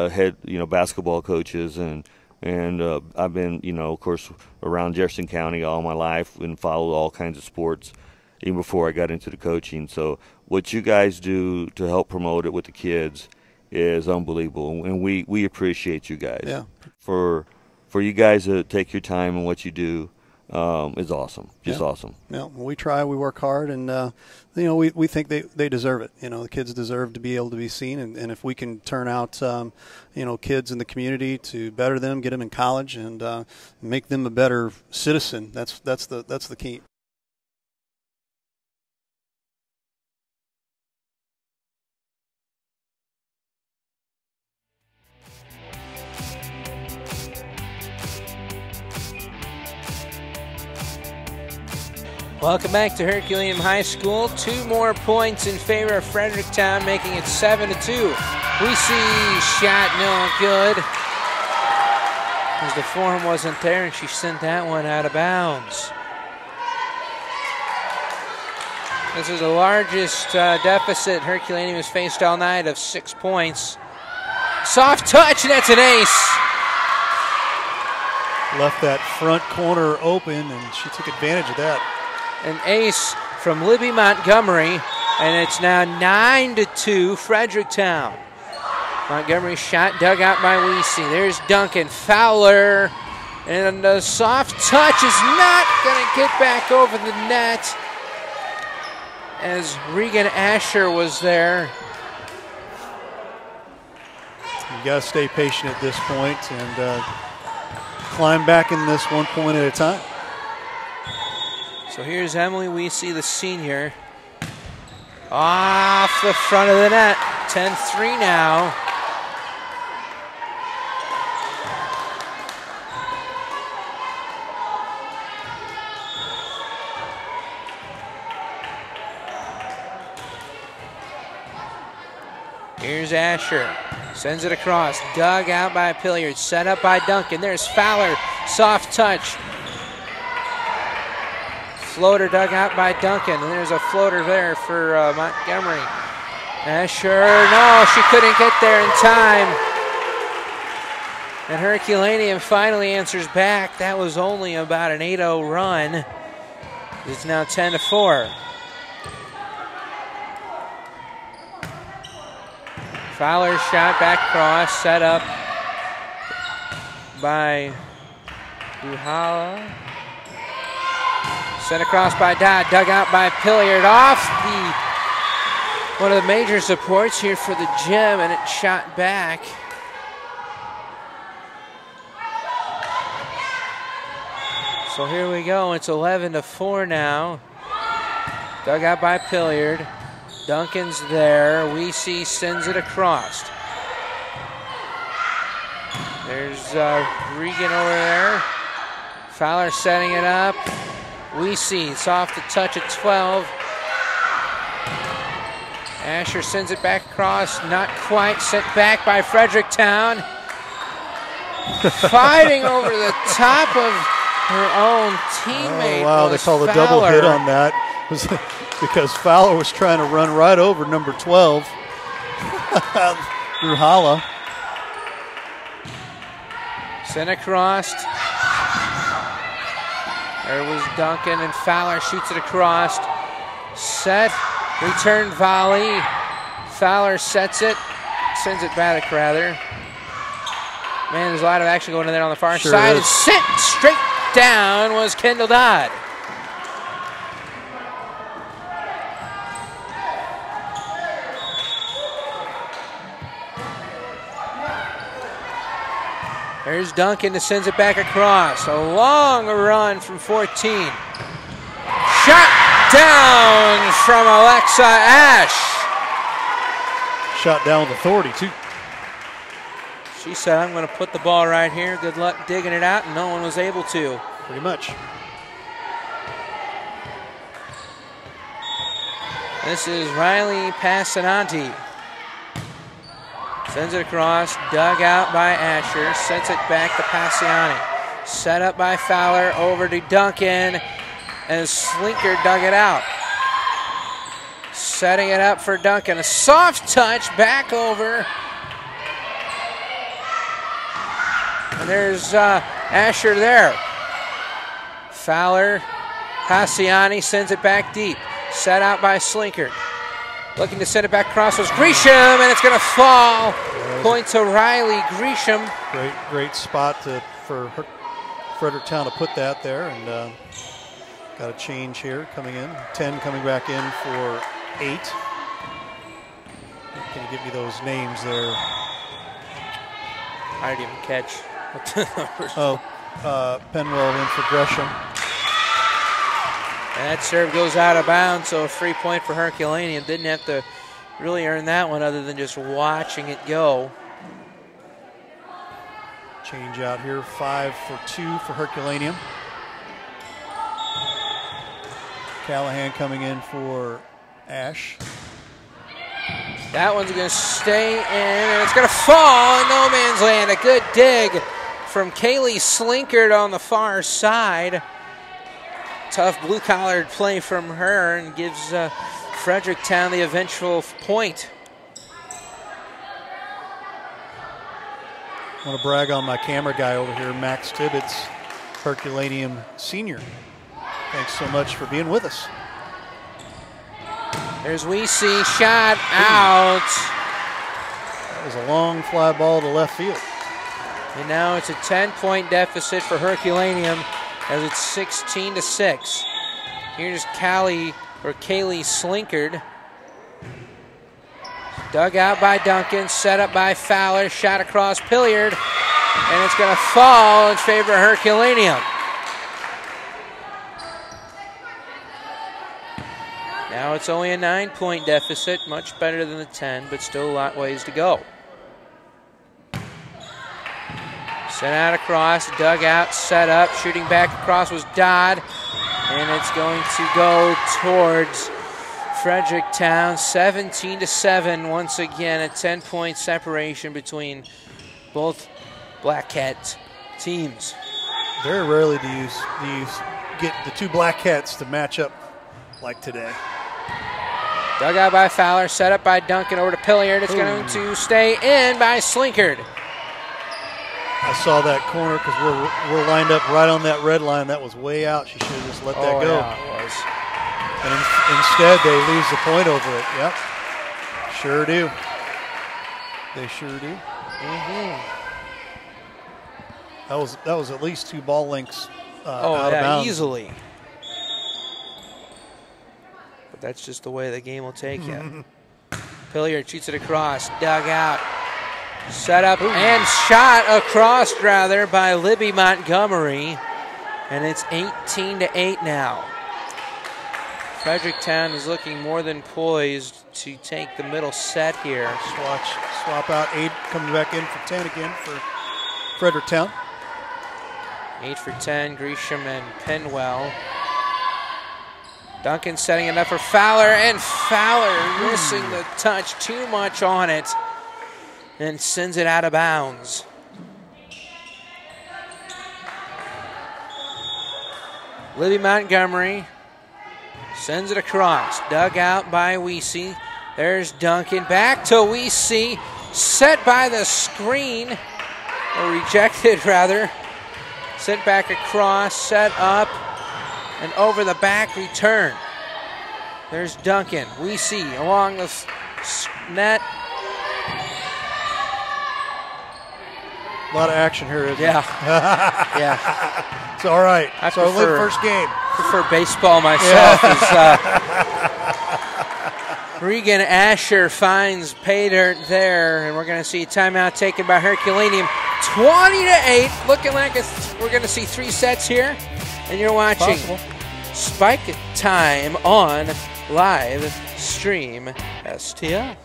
head basketball coaches, and I've been, of course, around Jefferson County all my life and followed all kinds of sports even before I got into the coaching. So what you guys do to help promote it with the kids is unbelievable, and we appreciate you guys. Yeah. For you guys to take your time and what you do. Is awesome, just awesome. Yeah, well, we try, we work hard, and we think they deserve it. The kids deserve to be able to be seen, and if we can turn out kids in the community to better them, get them in college, and make them a better citizen, that's the key. Welcome back to Herculaneum High School. 2 more points in favor of Fredericktown, making it 7-2. We see shot no good. As the form wasn't there, and she sent that one out of bounds. This is the largest deficit Herculaneum has faced all night of 6 points. Soft touch, and that's an ace. Left that front corner open, and she took advantage of that. An ace from Libby Montgomery, and it's now 9-2 Fredericktown. Montgomery shot dug out by Weesey. There's Duncan Fowler, and the soft touch is not going to get back over the net as Regan Asher was there. You got to stay patient at this point and climb back in this 1 point at a time. So here's Emily Weesey, the senior, off the front of the net. 10-3 now. Here's Asher, sends it across, dug out by Pilliard, set up by Duncan. There's Fowler, soft touch. Floater dug out by Duncan, and there's a floater there for Montgomery. Asher, no, she couldn't get there in time. And Herculaneum finally answers back. That was only about an 8-0 run. It's now 10-4. Fowler shot back cross, set up by Duhala. Sent across by Dodd, dug out by Pilliard, off one of the major supports here for the gym, and it shot back. So here we go, it's 11-4 now. Dug out by Pilliard. Duncan's there, Weesey sends it across. There's Regan over there. Fowler setting it up. Weesey, it's off the touch at 12. Asher sends it back across, not quite, sent back by Fredericktown. Fighting over the top of her own teammate. Oh, wow, they called a double hit on that because Fowler was trying to run right over number 12, Ruhala. Sent across. There was Duncan, and Fowler shoots it across. Set, return volley. Fowler sets it, sends it back rather. Man, there's a lot of action going on there on the far side. And sent straight down was Kendall Dodd. There's Duncan that sends it back across. A long run from 14. Shot down from Alexa Ash. Shot down with authority, too. She said, I'm going to put the ball right here. Good luck digging it out, and no one was able to. Pretty much. This is Riley Passananti. Sends it across, dug out by Asher, sends it back to Passiani. Set up by Fowler, over to Duncan, and Slinker dug it out. Setting it up for Duncan, a soft touch, back over. And there's Asher there. Fowler, Passiani sends it back deep. Set out by Slinker. Looking to send it back across was Gresham, and it's going to fall. Point to Riley Gresham. Great spot for Fredericktown to put that there. And got a change here coming in. 10 coming back in for 8. Can you give me those names there? I didn't even catch what the numbers. Penwell in for Gresham. And that serve goes out of bounds, so a free point for Herculaneum. Didn't have to really earn that one other than just watching it go. Change out here, 5 for 2 for Herculaneum. Callahan coming in for Ash. That one's going to stay in, and it's going to fall in no man's land. A good dig from Kaylee Slinkard on the far side. Tough blue-collared play from her, and gives Fredericktown the eventual point. I want to brag on my camera guy over here, Max Tibbetts, Herculaneum senior. Thanks so much for being with us. There's Weesey, shot out. That was a long fly ball to left field. And now it's a 10-point deficit for Herculaneum as it's 16-6. Here's Kaylee Slinkard. Dug out by Duncan, set up by Fowler, shot across Pilliard, and it's going to fall in favor of Herculaneum. Now it's only a 9-point deficit, much better than the 10, but still a lot ways to go. Sent out across, dug out, set up, shooting back across was Dodd, and it's going to go towards Fredericktown. 17-7, once again, a 10-point separation between both Black Cat teams. Very rarely do you get the two Black Cats to match up like today. Dug out by Fowler, set up by Duncan over to Pilliard. It's going to stay in by Slinkard. I saw that corner because we're lined up right on that red line. That was way out. She should have just let that go. Yeah, it was. And instead, they lose the point over it. Yep. Sure do. They sure do. That was at least 2 ball lengths out of bounds. Easily. But that's just the way the game will take you. Pilliard shoots it across, dug out. Set up and shot across, rather, by Libby Montgomery. And it's 18-8 now. Fredericktown is looking more than poised to take the middle set here. Swap out 8, coming back in for 10 again for Fredericktown. 8 for 10, Gresham and Penwell. Duncan setting it up for Fowler, and Fowler missing the touch, too much on it, and sends it out of bounds. Libby Montgomery sends it across, dug out by Weesey. There's Duncan, back to Weesey, set by the screen, or rejected rather. Sent back across, set up, and over the back return. There's Duncan, Weesey along the net. A lot of action here, isn't it? Yeah. It's all right. I prefer first game. Prefer baseball myself. Regan Asher finds pay dirt there, and we're going to see a timeout taken by Herculaneum. 20-8. Looking like we're going to see 3 sets here. And you're watching Spike Time on Live Stream STL.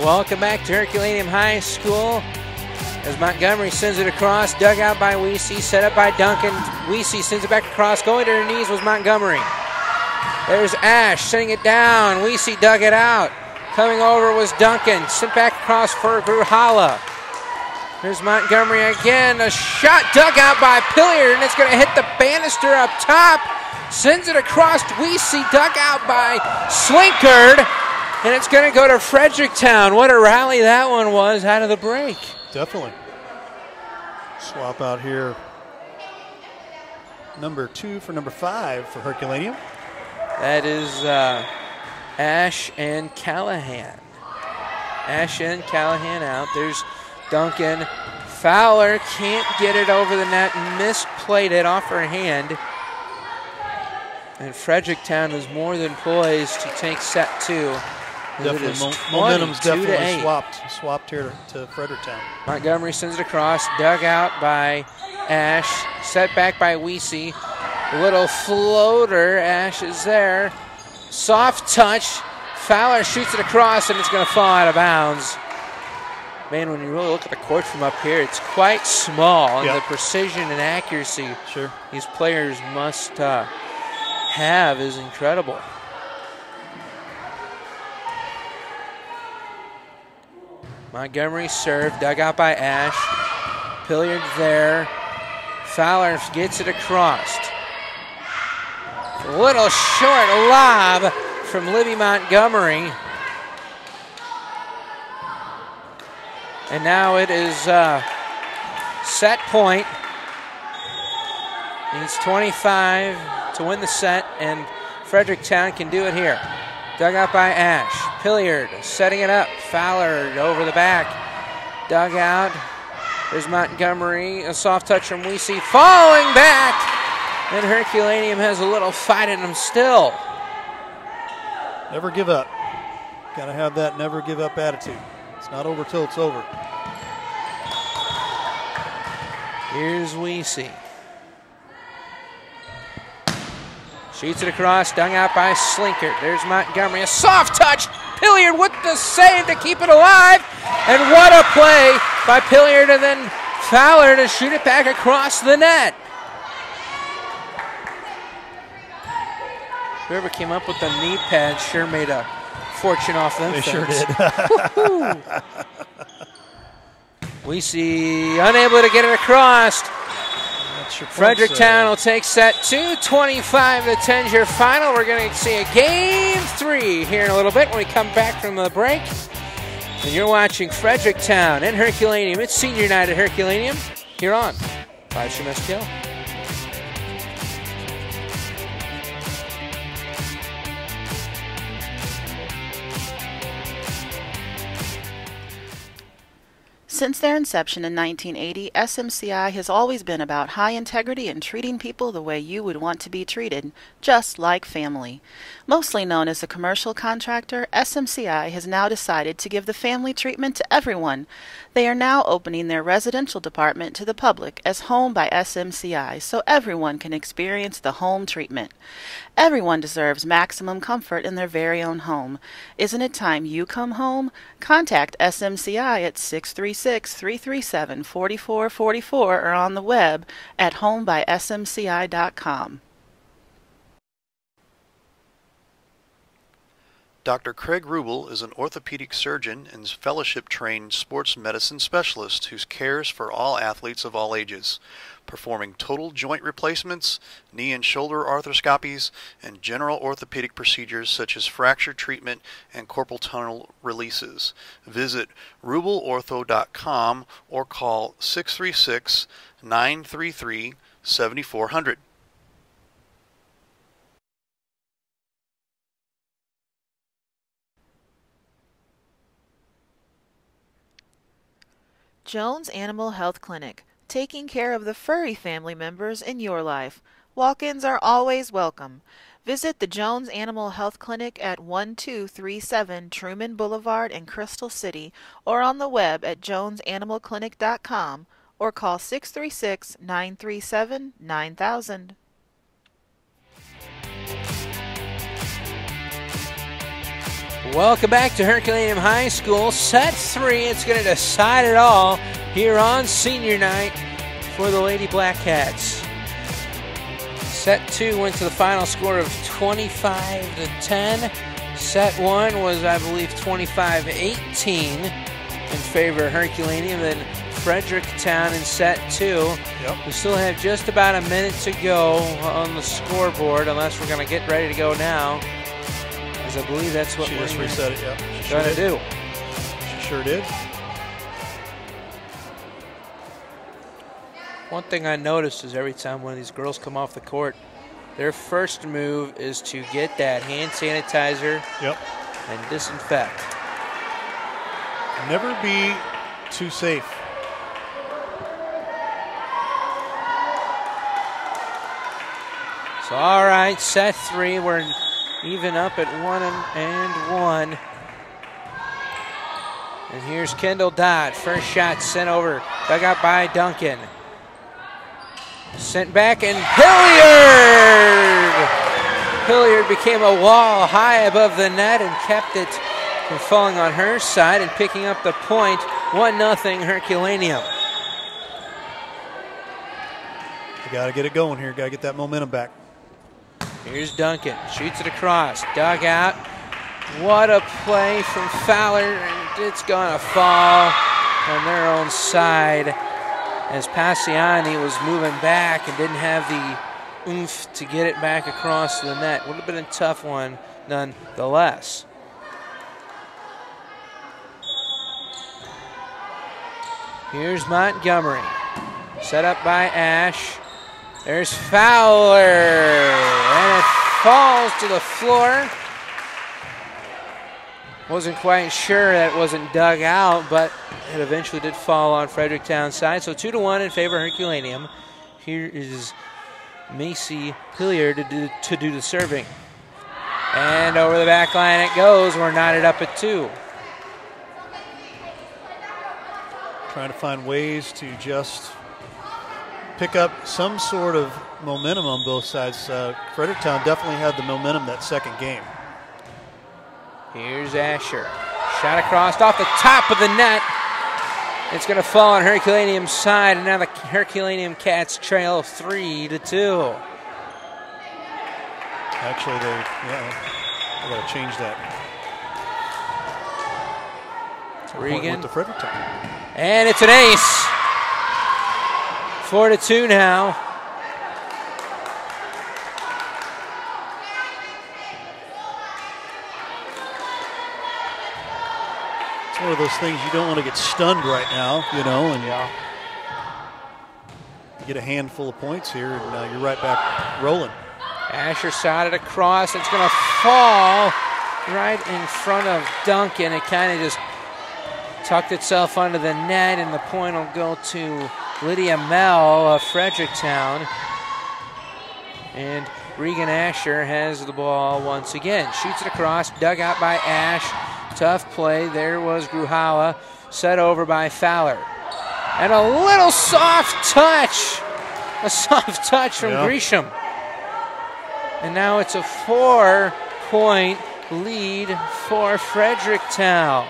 Welcome back to Herculaneum High School as Montgomery sends it across, dug out by Weesey, set up by Duncan. Weesey sends it back across, going to her knees was Montgomery. There's Ash sending it down. Weesey dug it out. Coming over was Duncan, sent back across for Gruhala. There's Montgomery again, a shot dug out by Pilliard, and it's going to hit the banister up top. Sends it across Weesey, dug out by Slinkard. And it's going to go to Fredericktown. What a rally that one was out of the break. Definitely. Swap out here. Number 2 for number 5 for Herculaneum. That is Ash and Callahan. Ash and Callahan out. There's Duncan. Fowler can't get it over the net. Misplayed it off her hand. And Fredericktown is more than poised to take set 2. Definitely, momentum's definitely swapped here to Fredericktown. Montgomery sends it across, dug out by Ash, set back by Weesey. Little floater, Ash is there. Soft touch, Fowler shoots it across and it's going to fall out of bounds. Man, when you really look at the court from up here, it's quite small, and the precision and accuracy these players must have is incredible. Montgomery serve, dug out by Ash. Pilliard there. Fowler gets it across. A little short lob from Libby Montgomery. And now it is set point. Needs 25 to win the set, and Fredericktown can do it here. Dug out by Ash. Pilliard setting it up. Fowler over the back. Dug out. There's Montgomery. A soft touch from Weesey. Falling back. And Herculaneum has a little fight in him still. Never give up. Got to have that never give up attitude. It's not over till it's over. Here's Weesey. Shoots it across, dug out by Slinkard. There's Montgomery, a soft touch. Pilliard with the save to keep it alive. And what a play by Pilliard, and then Fowler to shoot it back across the net. Whoever came up with the knee pads sure made a fortune off them. They sure did. Weesey unable to get it across. Fredericktown will take set 2, 25-10 is your final. We're going to see a game 3 here in a little bit when we come back from the break. And you're watching Fredericktown and Herculaneum. It's senior night at Herculaneum here on Live Stream STL. Since their inception in 1980, SMCI has always been about high integrity and treating people the way you would want to be treated, just like family. Mostly known as a commercial contractor, SMCI has now decided to give the family treatment to everyone. They are now opening their residential department to the public as Home by SMCI, so everyone can experience the home treatment. Everyone deserves maximum comfort in their very own home. Isn't it time you come home? Contact SMCI at 636-337-4444 or on the web at homebysmci.com. Dr. Craig Rubel is an orthopedic surgeon and fellowship-trained sports medicine specialist who cares for all athletes of all ages, performing total joint replacements, knee and shoulder arthroscopies, and general orthopedic procedures such as fracture treatment and carpal tunnel releases. Visit rubelortho.com or call 636-933-7400. Jones Animal Health Clinic, taking care of the furry family members in your life. Walk-ins are always welcome. Visit the Jones Animal Health Clinic at 1237 Truman Boulevard in Crystal City or on the web at jonesanimalclinic.com or call 636-937-9000. Welcome back to Herculaneum High School. Set 3, it's going to decide it all here on senior night for the Lady Black Cats. Set 2 went to the final score of 25-10. Set 1 was, I believe, 25-18 in favor of Herculaneum. Then Fredericktown in set 2. Yep. We still have just about a minute to go on the scoreboard, unless we're going to get ready to go now. I believe that's what she we're just reset it. Yep. Going to do. She sure did. One thing I noticed is every time one of these girls come off the court, their first move is to get that hand sanitizer and disinfect. Never be too safe. So, all right, set 3. We're even up at 1-1. And here's Kendall Dodd. First shot sent over. Dug out by Duncan. Sent back and Hilliard! Hilliard became a wall high above the net and kept it from falling on her side and picking up the point. 1-0 Herculaneum. You got to get it going here. Got to get that momentum back. Here's Duncan, shoots it across, dug out. What a play from Fowler, and it's going to fall on their own side as Passiani was moving back and didn't have the oomph to get it back across the net. Would have been a tough one nonetheless. Here's Montgomery, set up by Ash. There's Fowler, and it falls to the floor. Wasn't quite sure that it wasn't dug out, but it eventually did fall on Fredericktown's side. So 2-1 in favor of Herculaneum. Here is Macy Hilliard to do the serving. And over the back line it goes. We're knotted up at 2. Trying to find ways to just pick up some sort of momentum on both sides. Fredericktown definitely had the momentum that second game. Here's Asher. Shot across off the top of the net. It's going to fall on Herculaneum's side, and now the Herculaneum Cats trail 3-2. Actually, they got to change that. Regan. With the Fredericktown. And it's an ace. 4-2 now. It's one of those things you don't want to get stunned right now, you know, and you get a handful of points here, and you're right back rolling. Asher shot it across. It's going to fall right in front of Duncan. It kind of just tucked itself under the net, and the point will go to Lydia Mell of Fredericktown. And Regan Asher has the ball once again. Shoots it across, dug out by Ash. Tough play. There was Gruhawa, set over by Fowler. And a little soft touch. A soft touch from Gresham. And now it's a 4-point lead for Fredericktown.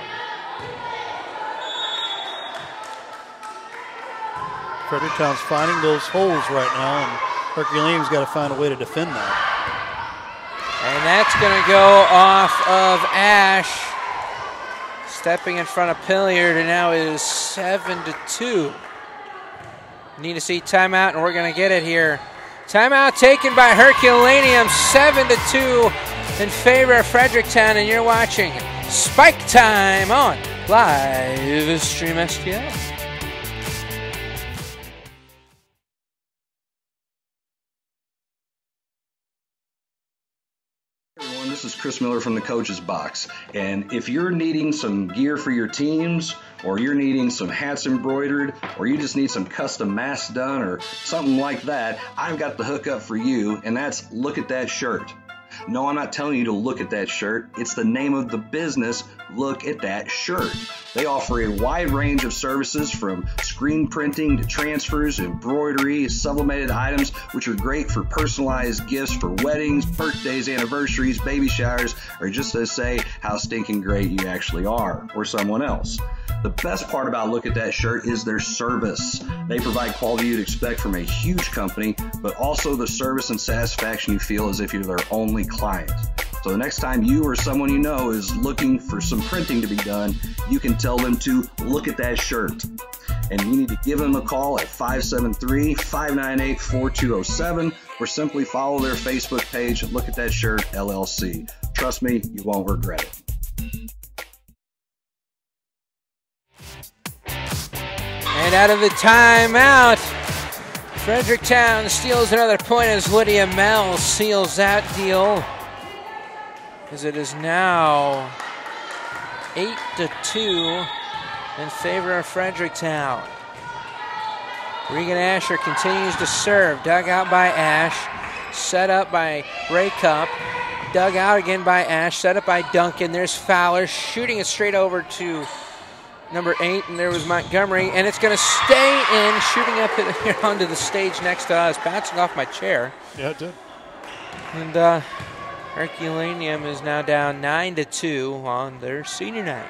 Fredericktown's finding those holes right now, and Herculaneum's got to find a way to defend that. And that's going to go off of Ash. Stepping in front of Pilliard, and now it is 7-2. Need to see timeout, and we're going to get it here. Timeout taken by Herculaneum, 7-2 in favor of Fredericktown, and you're watching Spike Time on Live Stream STL. This is Chris Miller from the Coach's Box, and if you're needing some gear for your teams, or you're needing some hats embroidered, or you just need some custom masks done or something like that, I've got the hookup for you, and that's Look at That Shirt. No, I'm not telling you to look at that shirt. It's the name of the business, Look at That Shirt. They offer a wide range of services from screen printing to transfers, embroidery, sublimated items, which are great for personalized gifts for weddings, birthdays, anniversaries, baby showers, or just to say how stinking great you actually are, or someone else. The best part about Look at That Shirt is their service. They provide quality you'd expect from a huge company, but also the service and satisfaction you feel as if you're their only client. So the next time you or someone you know is looking for some printing to be done, you can tell them to look at that shirt. And you need to give them a call at 573-598-4207 or simply follow their Facebook page, Look at That Shirt LLC. Trust me, you won't regret it. And out of the timeout, Fredericktown steals another point as Lydia Mell seals that deal, as it is now 8-2 in favor of Fredericktown. Regan Asher continues to serve, dug out by Ash, set up by Ray Cup, dug out again by Ash, set up by Duncan. There's Fowler shooting it straight over to number 8, and there was Montgomery, and it's going to stay in, shooting up here onto the stage next to us, bouncing off my chair. Yeah, it did. And Herculaneum is now down 9-2 on their senior night.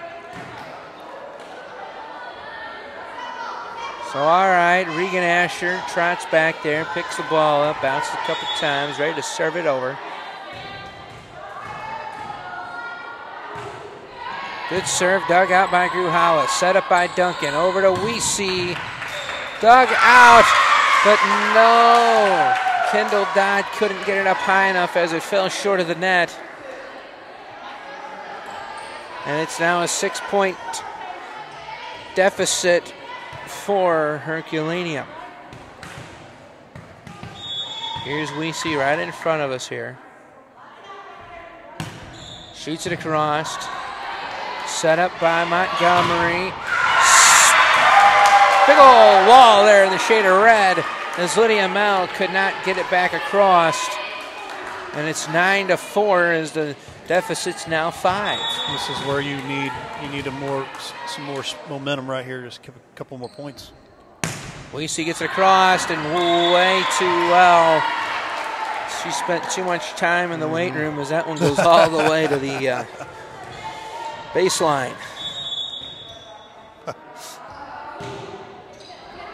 So, all right, Regan Asher trots back there, picks the ball up, bounces a couple times, ready to serve it over. Good serve, dug out by Gruhala, set up by Duncan, over to Weesey, dug out, but no. Kendall Dodd couldn't get it up high enough as it fell short of the net. And it's now a 6-point deficit for Herculaneum. Here's Weesey right in front of us here. Shoots it across. Set up by Montgomery. Big old wall there in the shade of red as Lydia Mell could not get it back across. And it's 9-4 as the deficit's now 5. This is where you need some more momentum right here. Just give a couple more points. Weesey gets it across and way too well. She spent too much time in the weight room as that one goes all the way to the baseline.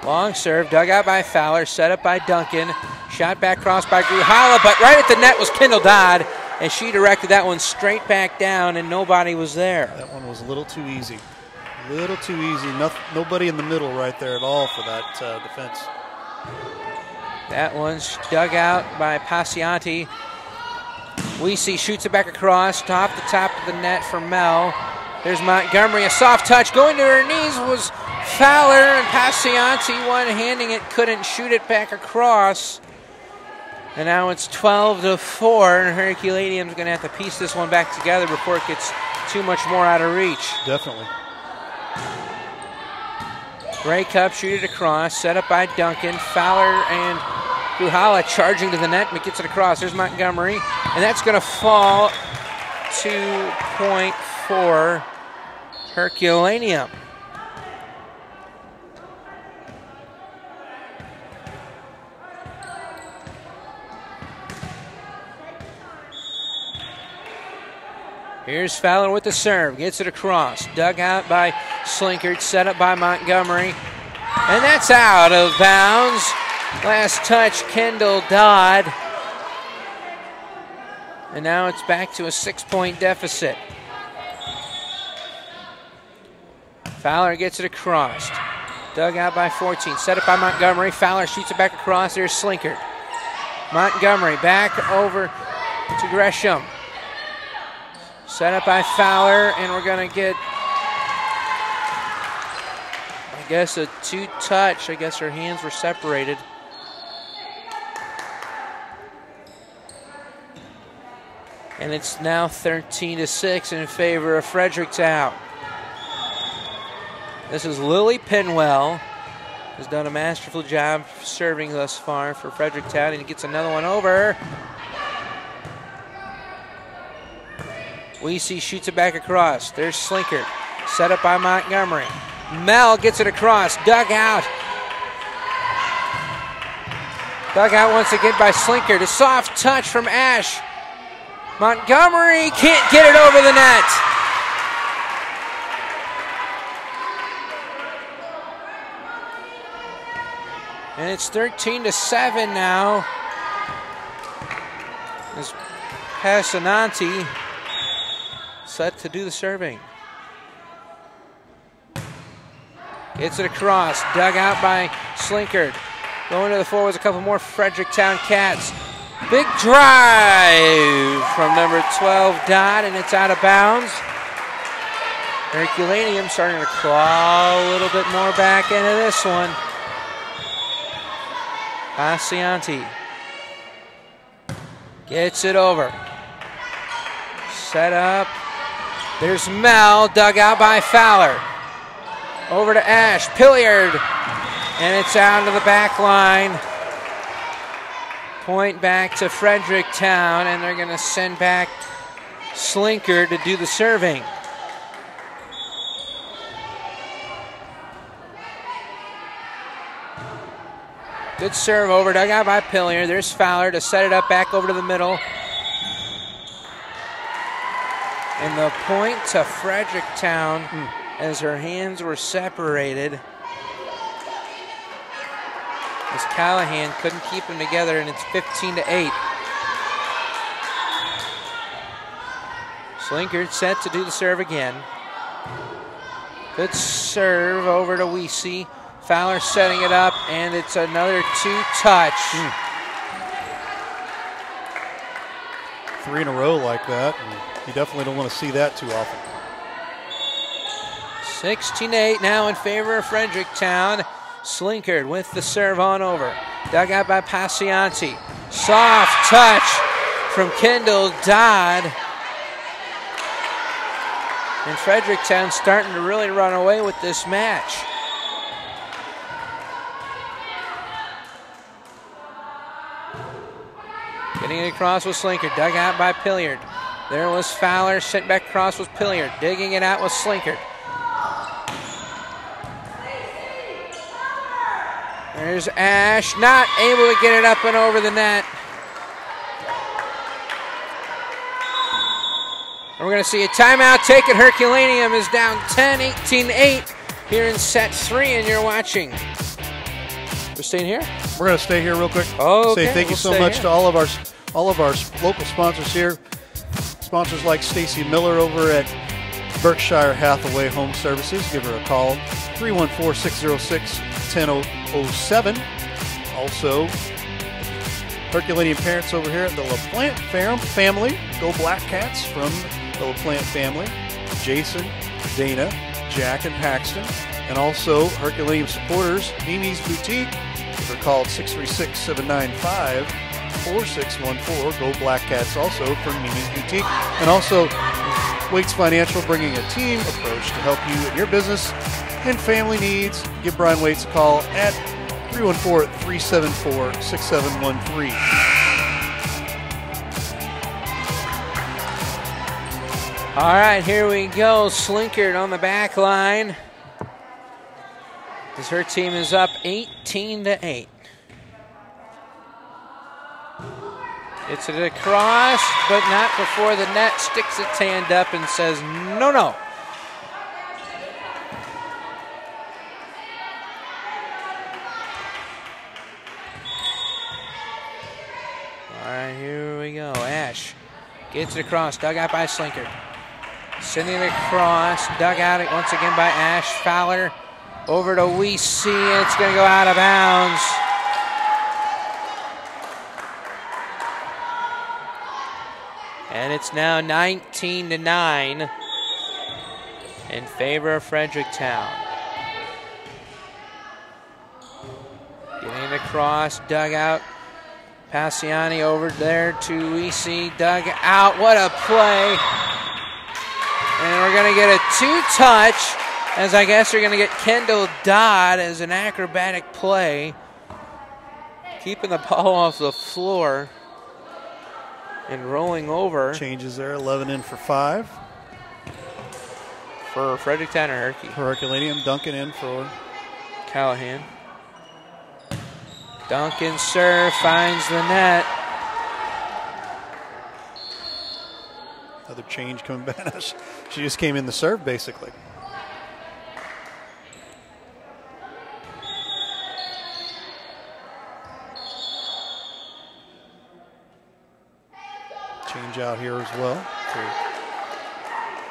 Long serve, dug out by Fowler, set up by Duncan. Shot back cross by Gruhala, but right at the net was Kendall Dodd, and she directed that one straight back down, and nobody was there. That one was a little too easy. A little too easy. Nobody in the middle right there at all for that defense. That one's dug out by Pacianti. Weesey shoots it back across, off the top of the net for Mel. There's Montgomery, a soft touch. Going to her knees was Fowler, and Pacianti one-handing it, couldn't shoot it back across. And now it's 12-4, and Herculaneum's going to have to piece this one back together before it gets too much more out of reach. Definitely. Ray Cup shoot it across, set up by Duncan. Fowler and Gruhala charging to the net, but gets it across. There's Montgomery, and that's going to fall 2-point for Herculaneum. Here's Fowler with the serve, gets it across, dug out by Slinkard, set up by Montgomery, and that's out of bounds. Last touch, Kendall Dodd. And now it's back to a 6-point deficit. Fowler gets it across. Dug out by 14. Set up by Montgomery. Fowler shoots it back across. There's Slinkard. Montgomery back over to Gresham. Set up by Fowler, and we're going to get, I guess, a 2-touch. I guess her hands were separated. And it's now 13-6 in favor of Fredericktown. This is Lily Pinwell, has done a masterful job serving thus far for Fredericktown, and he gets another one over. Weesey shoots it back across. There's Slinkard, set up by Montgomery. Mel gets it across, dug out. Dug out once again by Slinkard. A soft touch from Ash. Montgomery can't get it over the net. And it's 13-7 now. As Passananti set to do the serving. Gets it across, dug out by Slinkard. Going to the forwards, a couple more Fredericktown Cats. Big drive from number 12, Dodd, and it's out of bounds. Herculaneum starting to claw a little bit more back into this one. Pacianti gets it over. Set up. There's Mel, dug out by Fowler. Over to Ash, Pilliard, and it's out to the back line. Point back to Fredericktown, and they're going to send back Slinkard to do the serving. Good serve over, dug out by Pilliard. There's Fowler to set it up back over to the middle. And the point to Fredericktown as her hands were separated. As Callahan couldn't keep them together, and it's 15-8. Slinkard set to do the serve again. Good serve over to Weesey. Fowler setting it up, and it's another 2-touch. 3 in a row like that. You definitely don't want to see that too often. 16-8 now in favor of Fredericktown. Slinkard with the serve on over. Dug out by Pacianti. Soft touch from Kendall Dodd. And Fredericktown starting to really run away with this match. Getting it across with Slinkard. Dug out by Pilliard. There was Fowler. Sent back across with Pilliard. Digging it out with Slinkard. There's Ash, not able to get it up and over the net. And we're going to see a timeout taken. Herculaneum is down 10, 18-8 here in set 3, and you're watching. We're staying here? We're going to stay here real quick. Oh, okay. Say thank you so much to all of our local sponsors here. Sponsors like Stacy Miller over at Berkshire Hathaway Home Services. Give her a call, 314-606-1007. Also, Herculaneum parents over here at the LaPlante family. Go Black Cats from the LaPlante family. Jason, Dana, Jack, and Paxton. And also Herculaneum supporters, Mimi's Boutique. Give her a call at 636-795-4614. Go Black Cats also from Mimi's Boutique. And also Waits Financial, bringing a team approach to help you in your business and family needs. Give Brian Waits a call at 314-374-6713. All right, here we go. Slinkard on the back line. As her team is up 18-8. It's it across, but not before the net sticks its hand up and says, no, no. All right, here we go. Ash Gets it across, dug out by Slinker. Sending it across, dug out it once again by Ash. Fowler over to Weesey. It's going to go out of bounds. And it's now 19-9 in favor of Fredericktown. Getting it across, dug out. Passiani over there to Weesey, dug out. What a play. And we're going to get a two-touch, as I guess we're going to get Kendall Dodd as an acrobatic play. Keeping the ball off the floor and rolling over. Changes there, 11 in for 5. For Fredericktown or Herky? For Herculaneum, Duncan in for Callahan. Duncan serve finds the net. Another change coming back. She just came in the serve, basically. Change out here as well.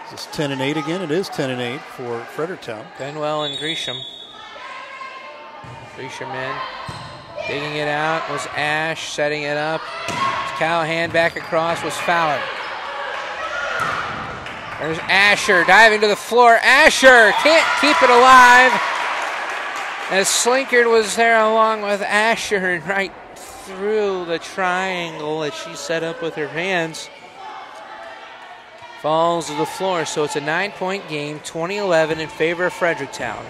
Is this 10-8 again? It is 10-8 for Fredericktown. Benwell and Gresham. Gresham in. Digging it out was Ash, setting it up. Callahan back across was Fowler. There's Asher diving to the floor. Asher can't keep it alive. As Slinkard was there along with Asher right through the triangle that she set up with her hands. Falls to the floor, so it's a 9-point game, 20-11 in favor of Fredericktown.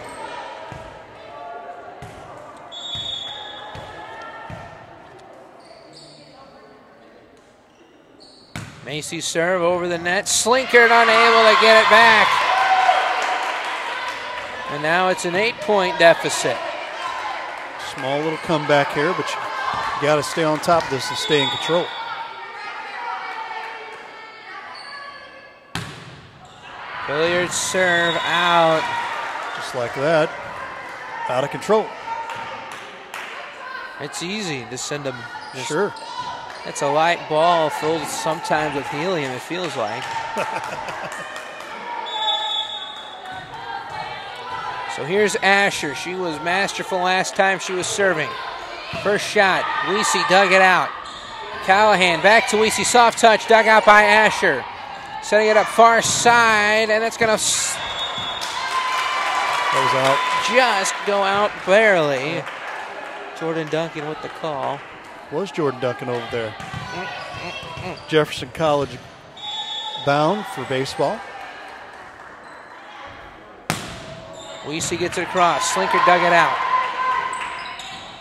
Macy's serve over the net. Slinkard unable to get it back. And now it's an 8-point deficit. Small little comeback here, but you got to stay on top of this to stay in control. Billiard serve out. Just like that. Out of control. It's easy to send them. Sure. It's a light ball filled sometimes with helium, it feels like. So here's Asher. She was masterful last time she was serving. First shot, Weesey dug it out. Callahan back to Weesey, soft touch, dug out by Asher. Setting it up far side, and it's going to goes out. Just go out barely. Jordan Duncan with the call. Was Jordan Duncan over there. Jefferson College bound for baseball. Weesey gets it across. Slinker dug it out.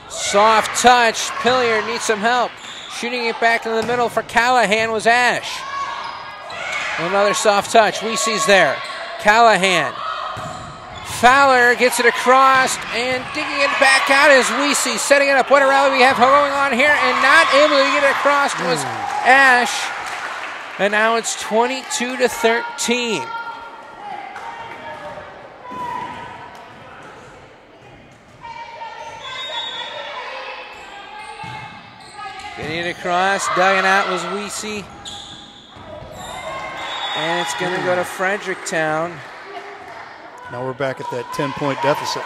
Soft touch. Pilliard needs some help. Shooting it back in the middle for Callahan was Ash. Another soft touch. Weesey's there. Callahan. Fowler gets it across and digging it back out is Weesey. Setting it up. What a rally we have going on here, and not able to get it across was Ash. And now it's 22-13. Getting it across, dug it out was Weesey. And it's going to go to Fredericktown. Now we're back at that 10-point deficit.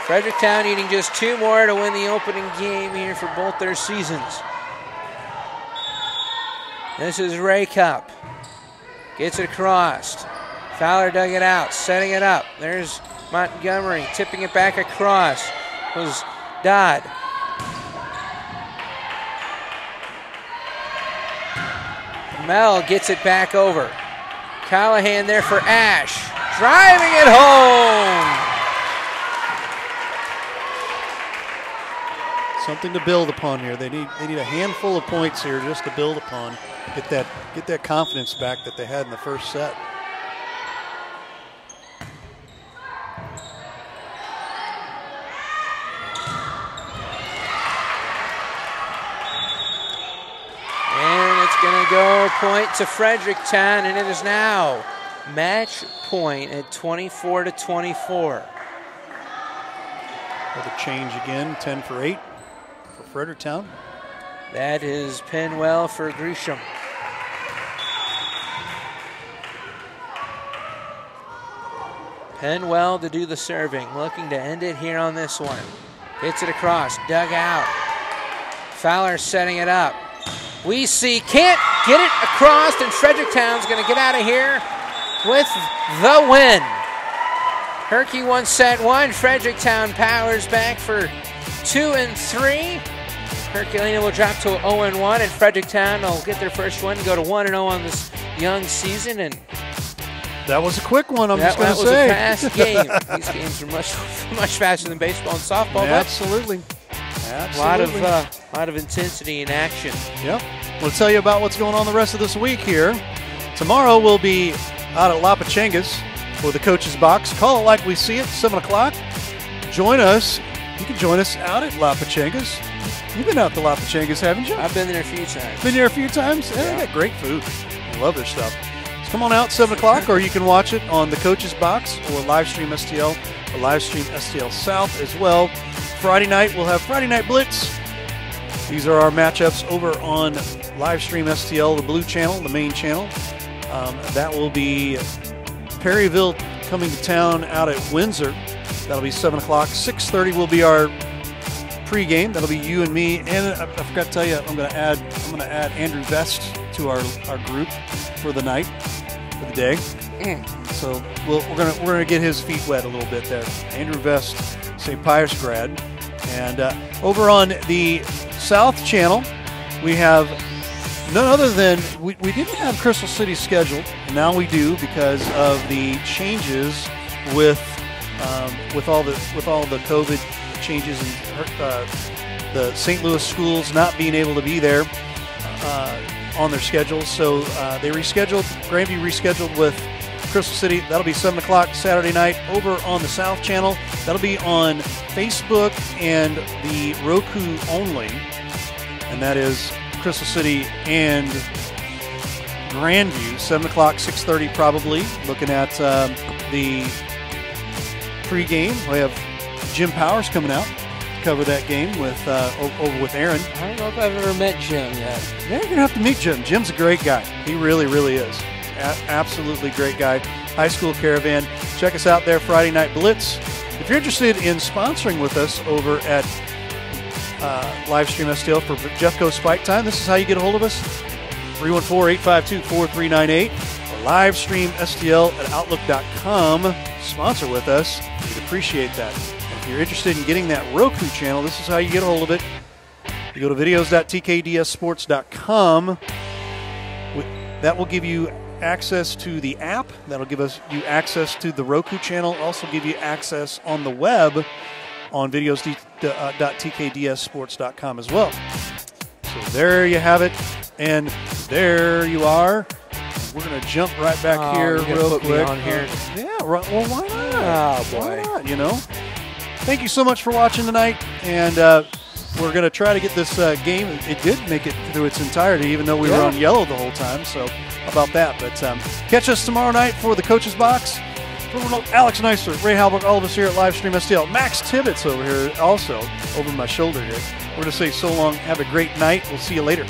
Fredericktown needing just 2 more to win the opening game here for both their seasons. This is Ray Cup. Gets it across. Fowler dug it out, setting it up. There's Montgomery tipping it back across. It was Dodd. Mel gets it back over. Callahan there for Ash. Driving it home. Something to build upon here. They need a handful of points here just to build upon. Get that confidence back that they had in the first set. And it's going to go point to Fredericktown, and it is now match point at 24-24. Another change again, 10 for 8 for Fredericktown. That is Penwell for Gresham. Penwell to do the serving, looking to end it here on this one. Hits it across, dug out. Fowler setting it up. We see, can't get it across, and Fredericktown's going to get out of here with the win. Herky won set 1. Fredericktown powers back for 2 and 3. Herculaneum will drop to 0-1, and Fredericktown will get their first one, go to 1-0 on this young season. And that was a quick one, I'm just going to say. That was a fast game. These games are much faster than baseball and softball. Absolutely. Absolutely. A lot of intensity and action. Yep. We'll tell you about what's going on the rest of this week here. Tomorrow we'll be out at La Pachenga's for the Coach's Box. Call it like we see it, 7 o'clock. Join us. You can join us out at La Pachenga's. You've been out to La Pachenga's, haven't you? I've been there a few times. Been there a few times? Yeah, they got great food. I love their stuff. So come on out, 7 o'clock, or you can watch it on the Coach's Box or Livestream STL or Livestream STL South as well. Friday night, we'll have Friday Night Blitz. These are our matchups over on Livestream STL, the blue channel, the main channel. That will be Perryville coming to town out at Windsor. That'll be 7 o'clock. 6:30 will be our pregame. That'll be you and me. And I forgot to tell you, I'm going to add Andrew Vest to our group for the night, for the day. So we're gonna get his feet wet a little bit there. Andrew Vest, St. Pius grad. And over on the South Channel, we have none other than we didn't have Crystal City scheduled, and now we do because of the changes with all the COVID changes and the St. Louis schools not being able to be there on their schedule. So they rescheduled. Grandview rescheduled with Crystal City. That'll be 7 o'clock Saturday night over on the South Channel. That'll be on Facebook and the Roku only, and that is Crystal City and Grandview. 7 o'clock, 6:30 probably. Looking at the pregame, we have Jim Powers coming out to cover that game with over with Aaron. I don't know if I've ever met Jim yet. Yeah, you're gonna have to meet Jim. Jim's a great guy. He really, really is. Absolutely great guy. High School Caravan. Check us out there, Friday Night Blitz. If you're interested in sponsoring with us over at Livestream STL for Jeffco's Fight Time, this is how you get a hold of us. 314-852-4398 or Livestream STL at Outlook.com. Sponsor with us. We'd appreciate that. And if you're interested in getting that Roku channel, this is how you get a hold of it. You go to videos.tkdssports.com. That will give you access to the app. That'll give you access to the Roku channel. Also give you access on the web on videos.tkdssports.com as well. So there you have it, and there you are. We're going to jump right back here real quick. On here. Yeah, well, why not? Oh, boy. Why not, you know? Thank you so much for watching tonight, and we're going to try to get this game. It did make it through its entirety, even though we were on yellow the whole time, so how about that? But catch us tomorrow night for the Coach's Box. For Alex Neisler, Ray Halbrook, all of us here at Livestream STL. Max Tibbetts over here also, over my shoulder here. We're going to say so long. Have a great night. We'll see you later.